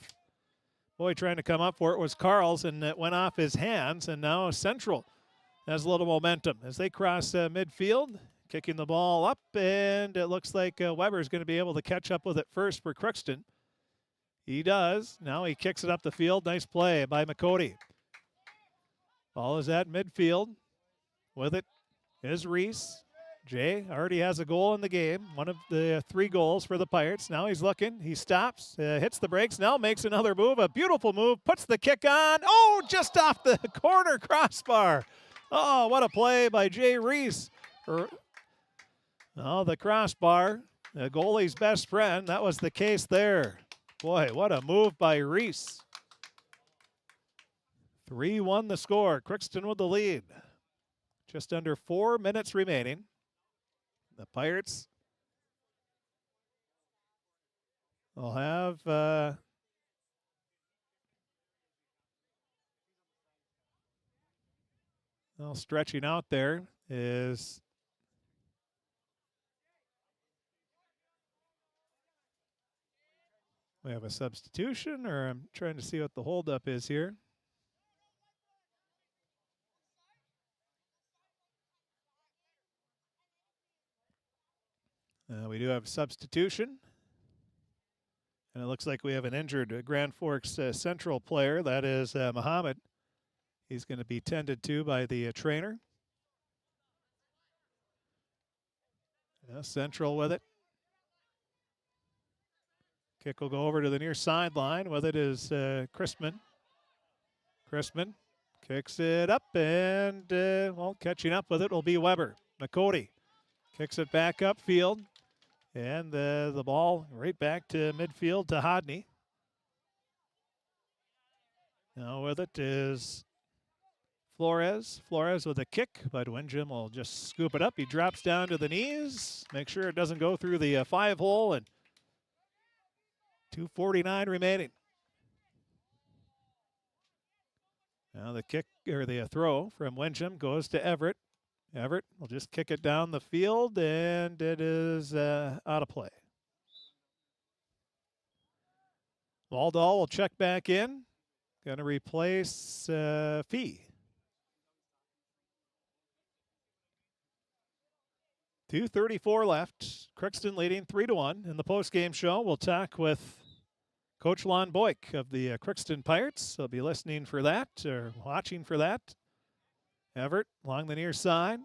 Boy, trying to come up for it was Carls. And it went off his hands. And now Central has a little momentum as they cross midfield. Kicking the ball up. And it looks like Weber's going to be able to catch up with it first for Crookston. He does. Now he kicks it up the field. Nice play by McCody. Ball is at midfield. With it is Reese. Jay already has a goal in the game. One of the 3 goals for the Pirates. Now he's looking. He stops, hits the brakes. Now makes another move. A beautiful move. Puts the kick on. Oh, just off the corner crossbar. Oh, what a play by Jay Reese. Oh, the crossbar. The goalie's best friend. That was the case there. Boy, what a move by Reese. 3-1 the score. Crookston with the lead. Just under 4 minutes remaining. The Pirates will have stretching out there is we have a substitution, or I'm trying to see what the holdup is here. We do have a substitution. And it looks like we have an injured Grand Forks Central player. That is Muhammad. He's going to be tended to by the trainer. Central with it. Kick will go over to the near sideline. With it is Christman. Christman kicks it up, and catching up with it will be Weber. McCody Kicks it back upfield. And the ball right back to midfield to Hodney. Now with it is Flores. Flores with a kick, but Windjam will just scoop it up. He drops down to the knees. Make sure it doesn't go through the 5-hole, and 2:49 remaining. Now the kick, or the throw from Windjam goes to Everett. Everett will just kick it down the field, and it is out of play. Waldall will check back in. Going to replace Fee. 2:34 left. Crookston leading 3-1 in the postgame show. We'll talk with Coach Lon Boyk of the Crookston Pirates. He'll be listening for that, or watching for that. Everett along the near side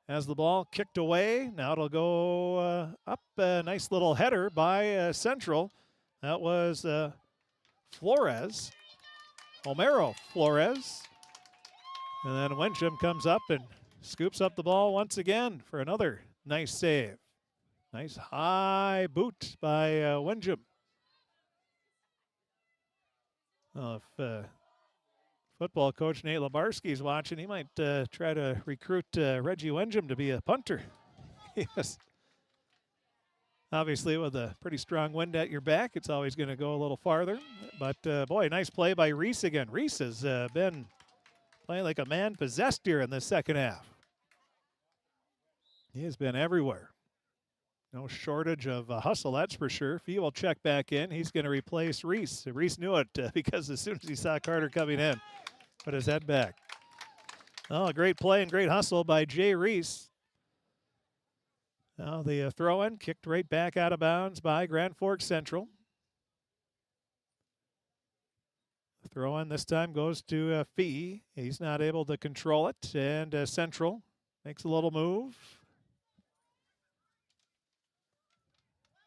has the ball kicked away. Now it'll go up. A nice little header by Central. That was Flores. Homero Flores. And then Windjam comes up and scoops up the ball once again for another nice save. Nice high boot by Windjam. Well, if football coach Nate Labarski's watching, he might try to recruit Reggie Windjam to be a punter. Yes. Obviously, with a pretty strong wind at your back, it's always going to go a little farther. But, boy, nice play by Reese again. Reese has been playing like a man possessed here in the second half. He has been everywhere. No shortage of hustle, that's for sure. Fee will check back in. He's going to replace Reese. Reese knew it because as soon as he saw Carter coming in, put his head back. Oh, a great play and great hustle by Jay Reese. Now the throw-in kicked right back out of bounds by Grand Forks Central. The throw-in this time goes to Fee. He's not able to control it, and Central makes a little move.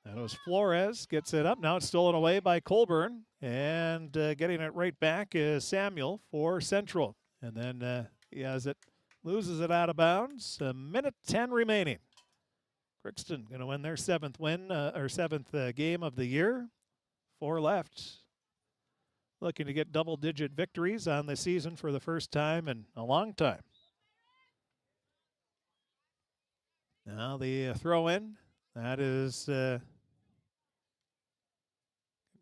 That was Flores, gets it up. Now it's stolen away by Colburn, and getting it right back is Samuel for Central. And then he has it, loses it out of bounds. 1:10 remaining. Crookston going to win their 7th win, or 7th game of the year. 4 left. Looking to get double-digit victories on the season for the first time in a long time. Now the throw-in. That is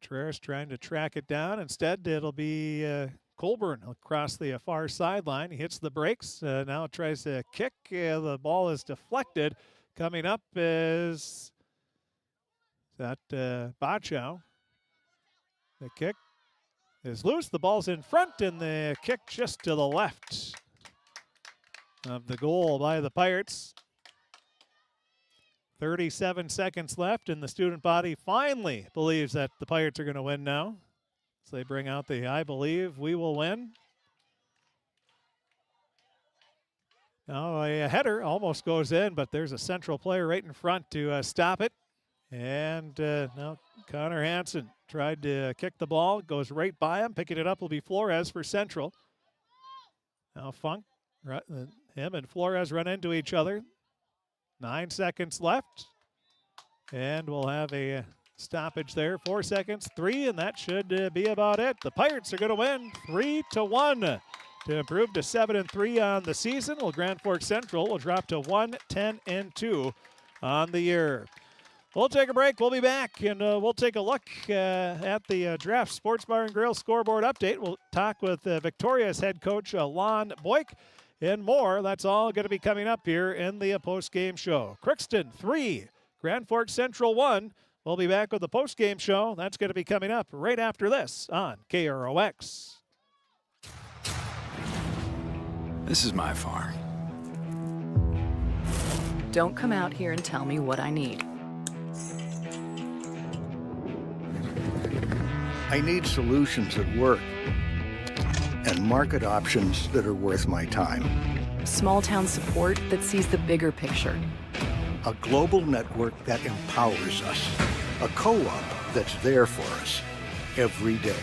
Contreras trying to track it down. Instead, it'll be Colburn across the far sideline. He hits the brakes. Now tries to kick. The ball is deflected. Coming up is that Bachow. The kick is loose. The ball's in front, and the kick just to the left of the goal by the Pirates. 37 seconds left, and the student body finally believes that the Pirates are going to win now. So they bring out the "I believe we will win." Now a header almost goes in, but there's a Central player right in front to stop it. And now Connor Hansen tried to kick the ball, goes right by him. Picking it up will be Flores for Central. Now Funk, him and Flores run into each other. 9 seconds left, and we'll have a stoppage there. 4 seconds, 3, and that should be about it. The Pirates are going to win 3-1 to improve to 7-3 on the season. Well, Grand Forks Central will drop to 1-10-2 on the year. We'll take a break. We'll be back, and we'll take a look at the Draft Sports Bar and Grill scoreboard update. We'll talk with Victoria's head coach, Lon Boyk, and more. That's all going to be coming up here in the post-game show. Crookston 3, Grand Forks Central 1. We'll be back with the post-game show. That's going to be coming up right after this on KROX. This is my farm. Don't come out here and tell me what I need. I need solutions that work and market options that are worth my time. Small town support that sees the bigger picture. A global network that empowers us. A co-op that's there for us every day.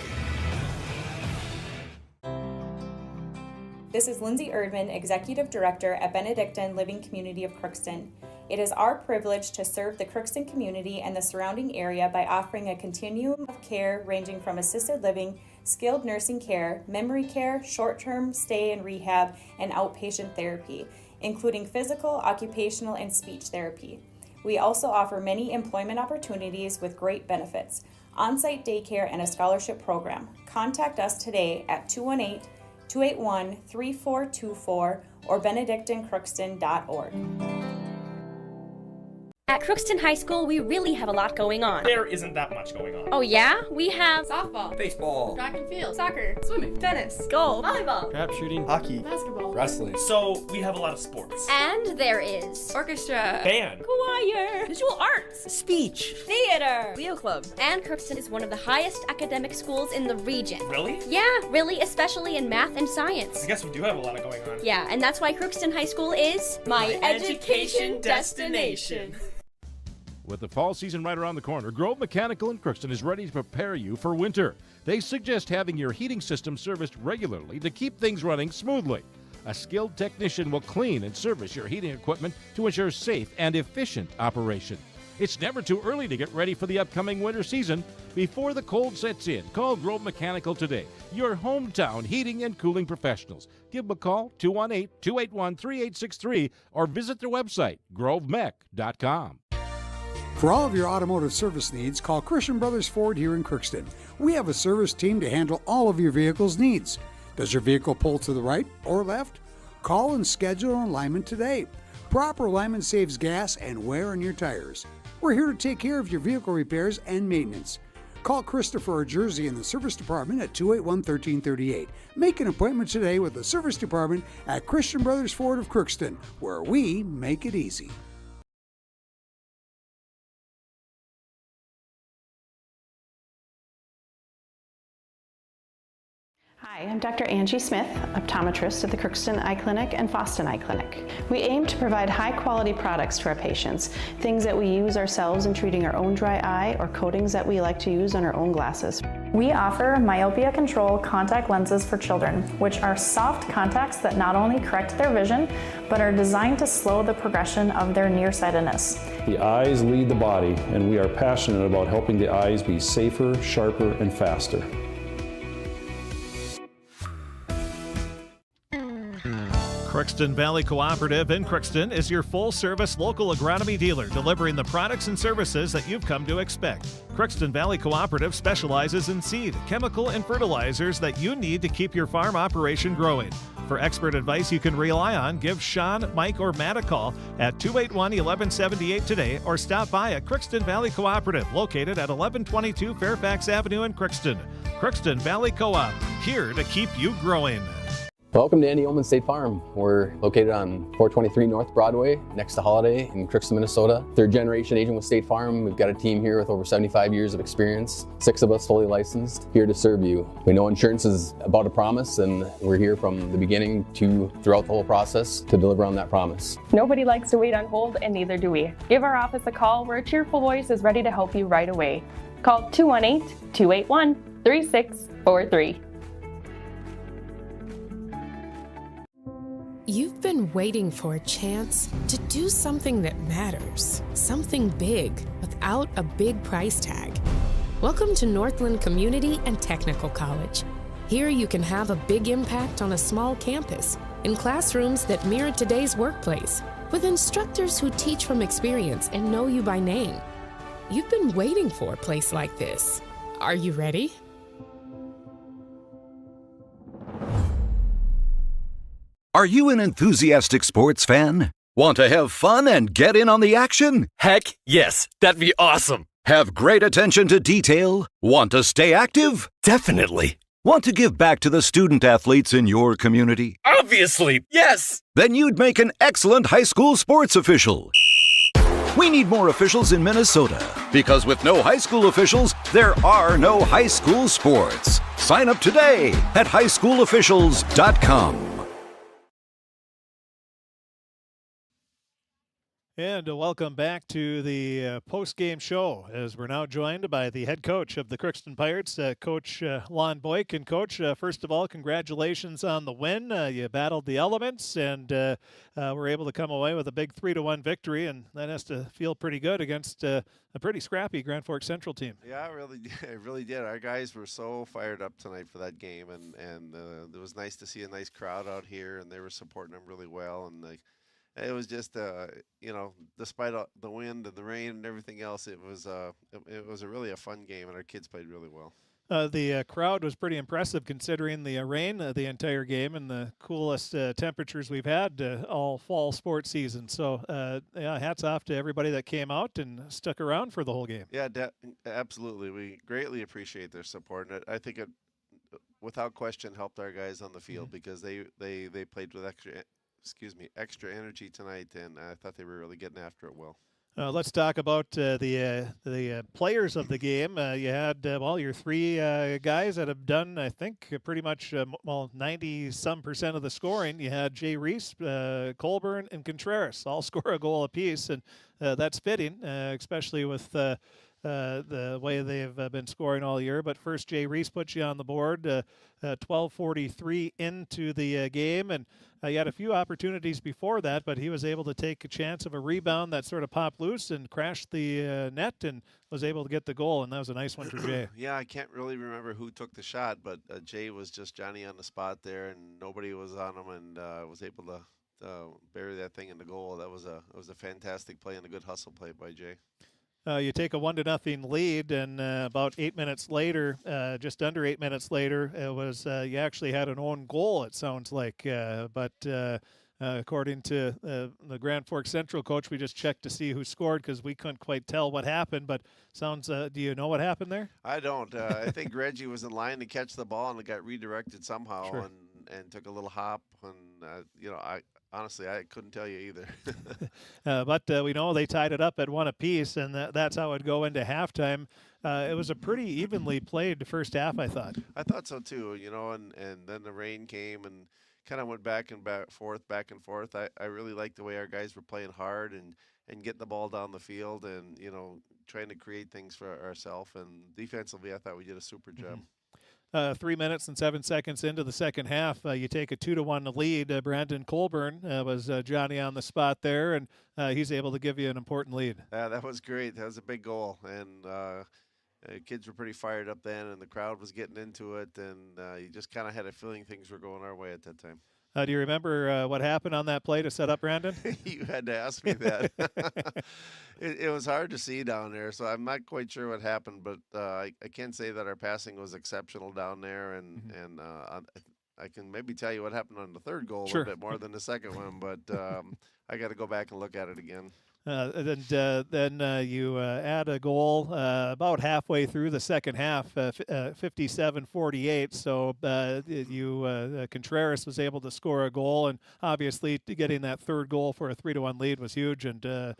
This is Lindsay Erdman, Executive Director at Benedictine Living Community of Crookston. It is our privilege to serve the Crookston community and the surrounding area by offering a continuum of care ranging from assisted living, skilled nursing care, memory care, short-term stay and rehab, and outpatient therapy, including physical, occupational, and speech therapy. We also offer many employment opportunities with great benefits, on-site daycare, and a scholarship program. Contact us today at 218-281-3424 or benedictincrookston.org. At Crookston High School, we really have a lot going on. There isn't that much going on. Oh yeah? We have softball, baseball, track and field, soccer, swimming, tennis, golf, volleyball, crap shooting, hockey, basketball, wrestling. So we have a lot of sports. and there is orchestra, Band, choir, visual arts, Speech. theater, Leo Club. and Crookston is one of the highest academic schools in the region. Really? Yeah, really, especially in math and science. I guess we do have a lot of going on. Yeah, and that's why Crookston High School is My education destination. With the fall season right around the corner, Grove Mechanical in Crookston is ready to prepare you for winter. They suggest having your heating system serviced regularly to keep things running smoothly. A skilled technician will clean and service your heating equipment to ensure safe and efficient operation. It's never too early to get ready for the upcoming winter season. Before the cold sets in, call Grove Mechanical today, your hometown heating and cooling professionals. Give them a call, 218-281-3863, or visit their website, grovemech.com. For all of your automotive service needs, call Christian Brothers Ford here in Crookston. We have a service team to handle all of your vehicle's needs. Does your vehicle pull to the right or left? Call and schedule an alignment today. Proper alignment saves gas and wear on your tires. We're here to take care of your vehicle repairs and maintenance. Call Christopher or Jersey in the service department at 281-1338. Make an appointment today with the service department at Christian Brothers Ford of Crookston, where we make it easy. Hi, I'm Dr. Angie Smith, optometrist at the Crookston Eye Clinic and Foston Eye Clinic. We aim to provide high-quality products to our patients, things that we use ourselves in treating our own dry eye or coatings that we like to use on our own glasses. We offer myopia control contact lenses for children, which are soft contacts that not only correct their vision, but are designed to slow the progression of their nearsightedness. The eyes lead the body, and we are passionate about helping the eyes be safer, sharper, and faster. Crookston Valley Cooperative in Crookston is your full-service local agronomy dealer, delivering the products and services that you've come to expect. Crookston Valley Cooperative specializes in seed, chemical, and fertilizers that you need to keep your farm operation growing. For expert advice you can rely on, give Sean, Mike, or Matt a call at 281-1178 today or stop by at Crookston Valley Cooperative, located at 1122 Fairfax Avenue in Crookston. Crookston Valley Co-op, here to keep you growing. Welcome to Andy Oman State Farm. We're located on 423 North Broadway, next to Holiday in Crookston, Minnesota. Third generation agent with State Farm. We've got a team here with over 75 years of experience, 6 of us fully licensed, here to serve you. We know insurance is about a promise, and we're here from the beginning to throughout the whole process to deliver on that promise. Nobody likes to wait on hold, and neither do we. Give our office a call where a cheerful voice is ready to help you right away. Call 218-281-3643. You've been waiting for a chance to do something that matters, something big without a big price tag. Welcome to Northland Community and Technical College. Here you can have a big impact on a small campus, in classrooms that mirror today's workplace, with instructors who teach from experience and know you by name. You've been waiting for a place like this. Are you ready? Are you an enthusiastic sports fan? Want to have fun and get in on the action? Heck yes, that'd be awesome. Have great attention to detail? Want to stay active? Definitely. Want to give back to the student athletes in your community? Obviously, yes. Then you'd make an excellent high school sports official. We need more officials in Minnesota, because with no high school officials, there are no high school sports. Sign up today at highschoolofficials.com. And welcome back to the post-game show, as we're now joined by the head coach of the Crookston Pirates, Coach Lon Boyk. And Coach, first of all, congratulations on the win. You battled the elements and were able to come away with a big 3-1 victory, and that has to feel pretty good against a pretty scrappy Grand Forks Central team. Yeah, it really did. Our guys were so fired up tonight for that game, and it was nice to see a nice crowd out here, and they were supporting them really well. And it was just, despite the wind and the rain and everything else, it was really a fun game, and our kids played really well. The crowd was pretty impressive considering the rain the entire game and the coolest temperatures we've had all fall sports season. So, hats off to everybody that came out and stuck around for the whole game. Yeah, absolutely. We greatly appreciate their support, and I think it, without question, helped our guys on the field because they played with extra energy tonight, and I thought they were really getting after it well. Let's talk about the players of the game. You had your three guys that have done, I think, pretty much 90-some% of the scoring. You had Jay Reese, Colburn, and Contreras all score a goal apiece, and that's fitting, especially with the way they've been scoring all year. But first, Jay Reese puts you on the board, 12:43 into the game, and you had a few opportunities before that, but he was able to take a chance of a rebound that sort of popped loose and crashed the net and was able to get the goal, and that was a nice one for Jay. Yeah, I can't really remember who took the shot, but Jay was just Johnny on the spot there, and nobody was on him, and was able to bury that thing in the goal. It was a fantastic play and a good hustle play by Jay. You take a 1-0 lead, and about 8 minutes later, just under 8 minutes later, it was you actually had an own goal. It sounds like, but according to the Grand Forks Central coach, we just checked to see who scored because we couldn't quite tell what happened. But sounds, do you know what happened there? I don't. I think Reggie was in line to catch the ball and it got redirected somehow, Sure. and took a little hop, and Honestly, I couldn't tell you either. But we know they tied it up at one apiece, and that's how it would go into halftime. It was a pretty evenly played first half, I thought. I thought so too, and then the rain came and kind of went back and forth. I really liked the way our guys were playing hard and getting the ball down the field and, trying to create things for ourselves. And defensively, I thought we did a super job. 3 minutes and 7 seconds into the second half, you take a 2-1 lead. Brandon Colburn was Johnny on the spot there, and he's able to give you an important lead. That was great. That was a big goal, and kids were pretty fired up then, and the crowd was getting into it, and you just kind of had a feeling things were going our way at that time. Do you remember what happened on that play to set up Brandon? You had to ask me that. It was hard to see down there, so I'm not quite sure what happened, but I can say that our passing was exceptional down there, and I can maybe tell you what happened on the third goal Sure. a little bit more than the second one, but I got to go back and look at it again. Then you add a goal about halfway through the second half, 57-48. So Contreras was able to score a goal, and obviously getting that third goal for a 3-1 lead was huge, and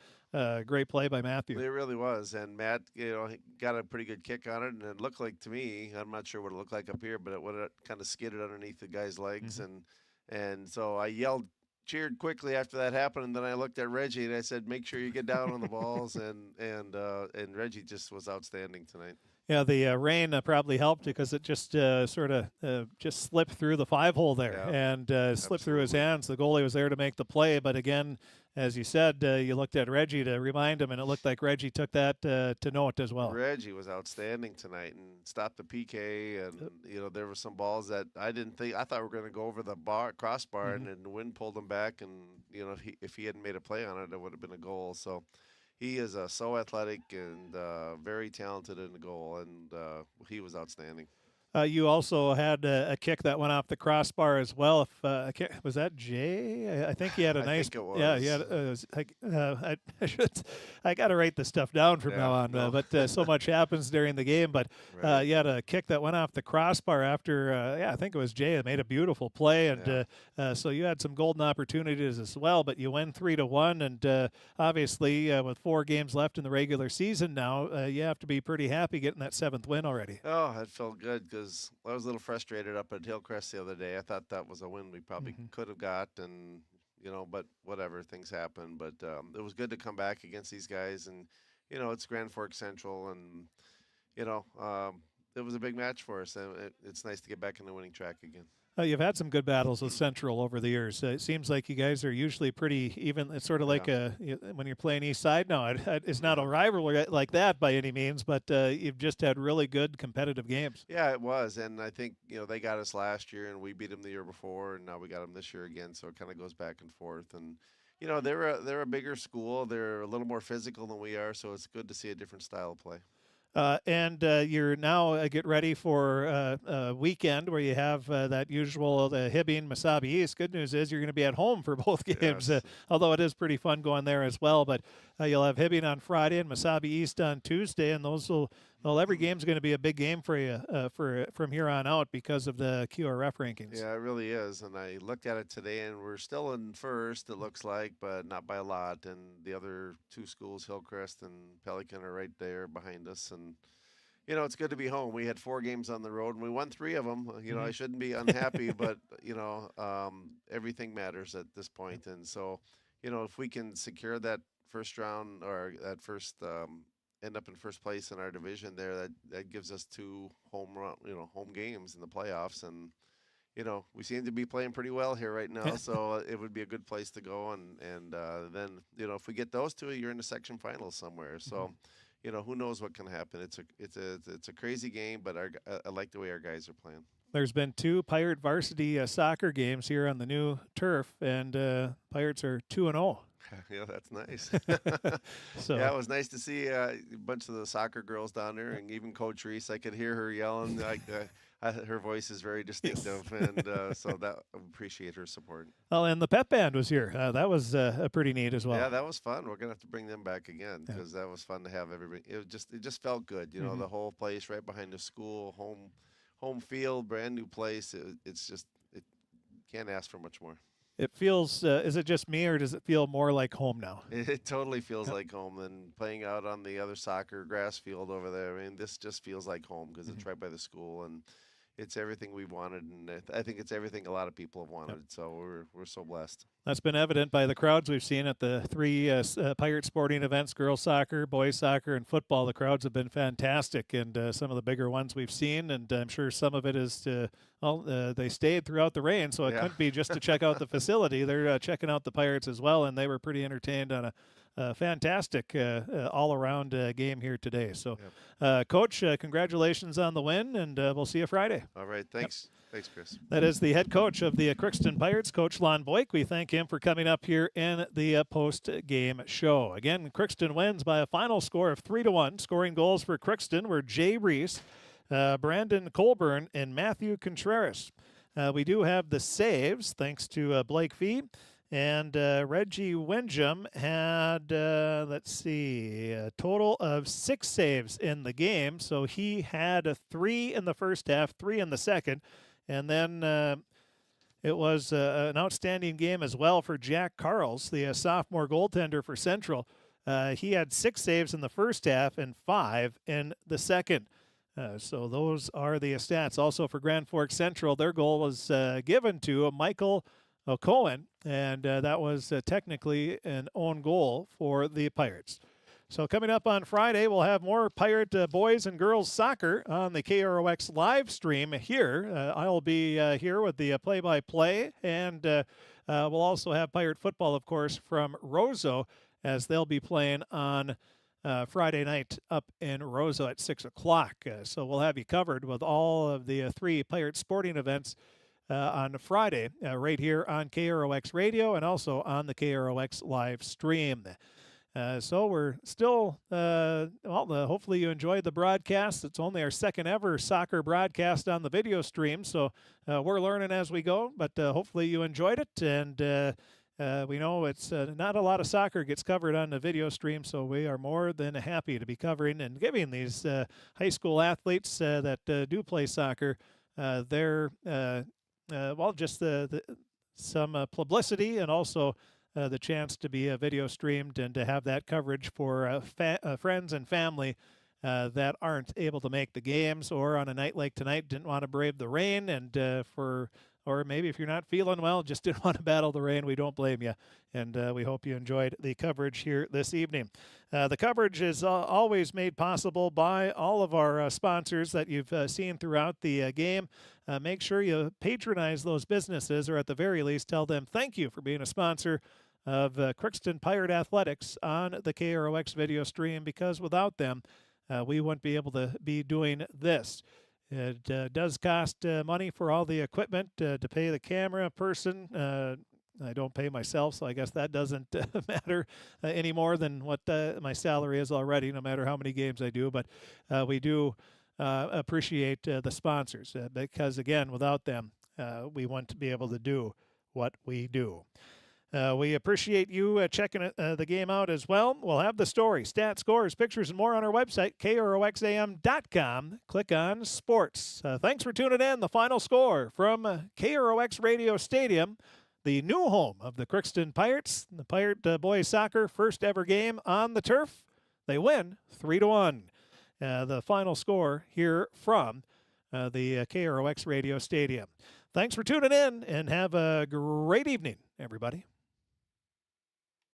great play by Matthew. It really was, and Matt, he got a pretty good kick on it, and it looked like to me, I'm not sure what it looked like up here, but it would have kind of skidded underneath the guy's legs, and so I cheered quickly after that happened, and then I looked at Reggie and I said, "Make sure you get down on the balls," and Reggie just was outstanding tonight. Yeah, the rain probably helped because it just sort of just slipped through the 5-hole there and slipped through his hands. The goalie was there to make the play, but again, as you said, you looked at Reggie to remind him, and it looked like Reggie took that to note as well. Reggie was outstanding tonight and stopped the PK, and there were some balls that I thought we were going to go over the crossbar, and then the wind pulled him back, and if he hadn't made a play on it, it would have been a goal. So he is so athletic and very talented in the goal, and he was outstanding. You also had a kick that went off the crossbar as well. Was that Jay? I think he had a nice. I think it was. Yeah, he had. I got to write this stuff down from now on. But so much happens during the game. But you had a kick that went off the crossbar after. I think it was Jay that made a beautiful play, and so you had some golden opportunities as well. But you win 3-1, and obviously with 4 games left in the regular season now, you have to be pretty happy getting that 7th win already. Oh, it felt good because I was a little frustrated up at Hillcrest the other day. I thought that was a win we probably could have got, and but whatever, things happen. But it was good to come back against these guys, and it's Grand Forks Central, and it was a big match for us, and it's nice to get back in the winning track again. You've had some good battles with Central over the years. It seems like you guys are usually pretty even. It's sort of like when you're playing East Side. No, it's not a rivalry like that by any means, but you've just had really good competitive games. Yeah, it was, and I think they got us last year, and we beat them the year before, and now we got them this year again. So it kind of goes back and forth, and they're a bigger school. They're a little more physical than we are, so it's good to see a different style of play. And you're now get ready for a weekend where you have that usual Hibbing, Mesabi East. Good news is you're going to be at home for both games, yes. Although it is pretty fun going there as well. But you'll have Hibbing on Friday and Mesabi East on Tuesday, and those will. Well, every game's going to be a big game for you from here on out because of the QRF rankings. Yeah, it really is. And I looked at it today, and we're still in first, it looks like, but not by a lot. And the other two schools, Hillcrest and Pelican, are right there behind us. And, it's good to be home. We had 4 games on the road, and we won 3 of them. I shouldn't be unhappy, but, everything matters at this point. And so, if we can secure that first round or that first end up in first place in our division there, that gives us 2 home games in the playoffs, and we seem to be playing pretty well here right now, so it would be a good place to go, and then if we get those 2, you're in the section finals somewhere. So who knows what can happen. It's a crazy game, but I like the way our guys are playing. There's been 2 Pirate varsity soccer games here on the new turf, and Pirates are 2-0. Yeah, that's nice. So yeah, it was nice to see a bunch of the soccer girls down there, and even Coach Reese. I could hear her yelling. Her voice is very distinctive, and so I appreciate her support. Well, and the pep band was here. That was pretty neat as well. Yeah, that was fun. We're gonna have to bring them back again because that was fun to have everybody. It just felt good. The whole place right behind the school, home field, brand new place. It can't ask for much more. It feels, is it just me, or does it feel more like home now? It totally feels like home. And playing out on the other soccer grass field over there, I mean, this just feels like home because it's right by the school, and it's everything we wanted, and I think it's everything a lot of people have wanted. So we're so blessed. That's been evident by the crowds we've seen at the 3 Pirate sporting events: girls soccer, boys soccer, and football. The crowds have been fantastic, and some of the bigger ones we've seen, and I'm sure some of it is they stayed throughout the rain, so it couldn't be just to check out the facility. They're checking out the Pirates as well, and they were pretty entertained on a fantastic all-around game here today. So, Coach, congratulations on the win, and we'll see you Friday. All right, thanks. Yep. Thanks, Chris. That is the head coach of the Crookston Pirates, Coach Lon Boyk. We thank him for coming up here in the post-game show. Again, Crookston wins by a final score of 3-1. Scoring goals for Crookston were Jay Reese, Brandon Colburn, and Matthew Contreras. We do have the saves, thanks to Blake Fee. And Reggie Windjam had, a total of 6 saves in the game. So he had 3 in the first half, 3 in the second. And then it was an outstanding game as well for Jack Carls, the sophomore goaltender for Central. He had 6 saves in the first half and 5 in the second. So those are the stats. Also for Grand Forks Central, their goal was given to Michael Cohen, and that was technically an own goal for the Pirates. So coming up on Friday, we'll have more Pirate boys and girls soccer on the KROX live stream here. I'll be here with the play-by-play, and we'll also have Pirate football, of course, from Roseau, as they'll be playing on Friday night up in Roseau at 6 o'clock. So we'll have you covered with all of the 3 Pirate sporting events on Friday, right here on KROX Radio and also on the KROX live stream. So we're still, hopefully you enjoyed the broadcast. It's only our second ever soccer broadcast on the video stream, so we're learning as we go, but hopefully you enjoyed it. And we know it's not a lot of soccer gets covered on the video stream, so we are more than happy to be covering and giving these high school athletes that do play soccer their some publicity, and also the chance to be video streamed and to have that coverage for friends and family that aren't able to make the games, or on a night like tonight didn't want to brave the rain, and for or maybe if you're not feeling well, just didn't want to battle the rain, we don't blame you. And we hope you enjoyed the coverage here this evening. The coverage is always made possible by all of our sponsors that you've seen throughout the game. Make sure you patronize those businesses, or at the very least tell them thank you for being a sponsor of Crookston Pirate Athletics on the KROX video stream, because without them, we wouldn't be able to be doing this. It does cost money for all the equipment, to pay the camera person. I don't pay myself, so I guess that doesn't matter any more than what my salary is already, no matter how many games I do. But we do appreciate the sponsors, because, again, without them, we wouldn't be able to do what we do. We appreciate you checking the game out as well. We'll have the story, stats, scores, pictures, and more on our website, KROXAM.com. Click on sports. Thanks for tuning in. The final score from KROX Radio Stadium, the new home of the Crookston Pirates. The Pirate boys soccer first ever game on the turf. They win 3-1. The final score here from the KROX Radio Stadium. Thanks for tuning in, and have a great evening, everybody.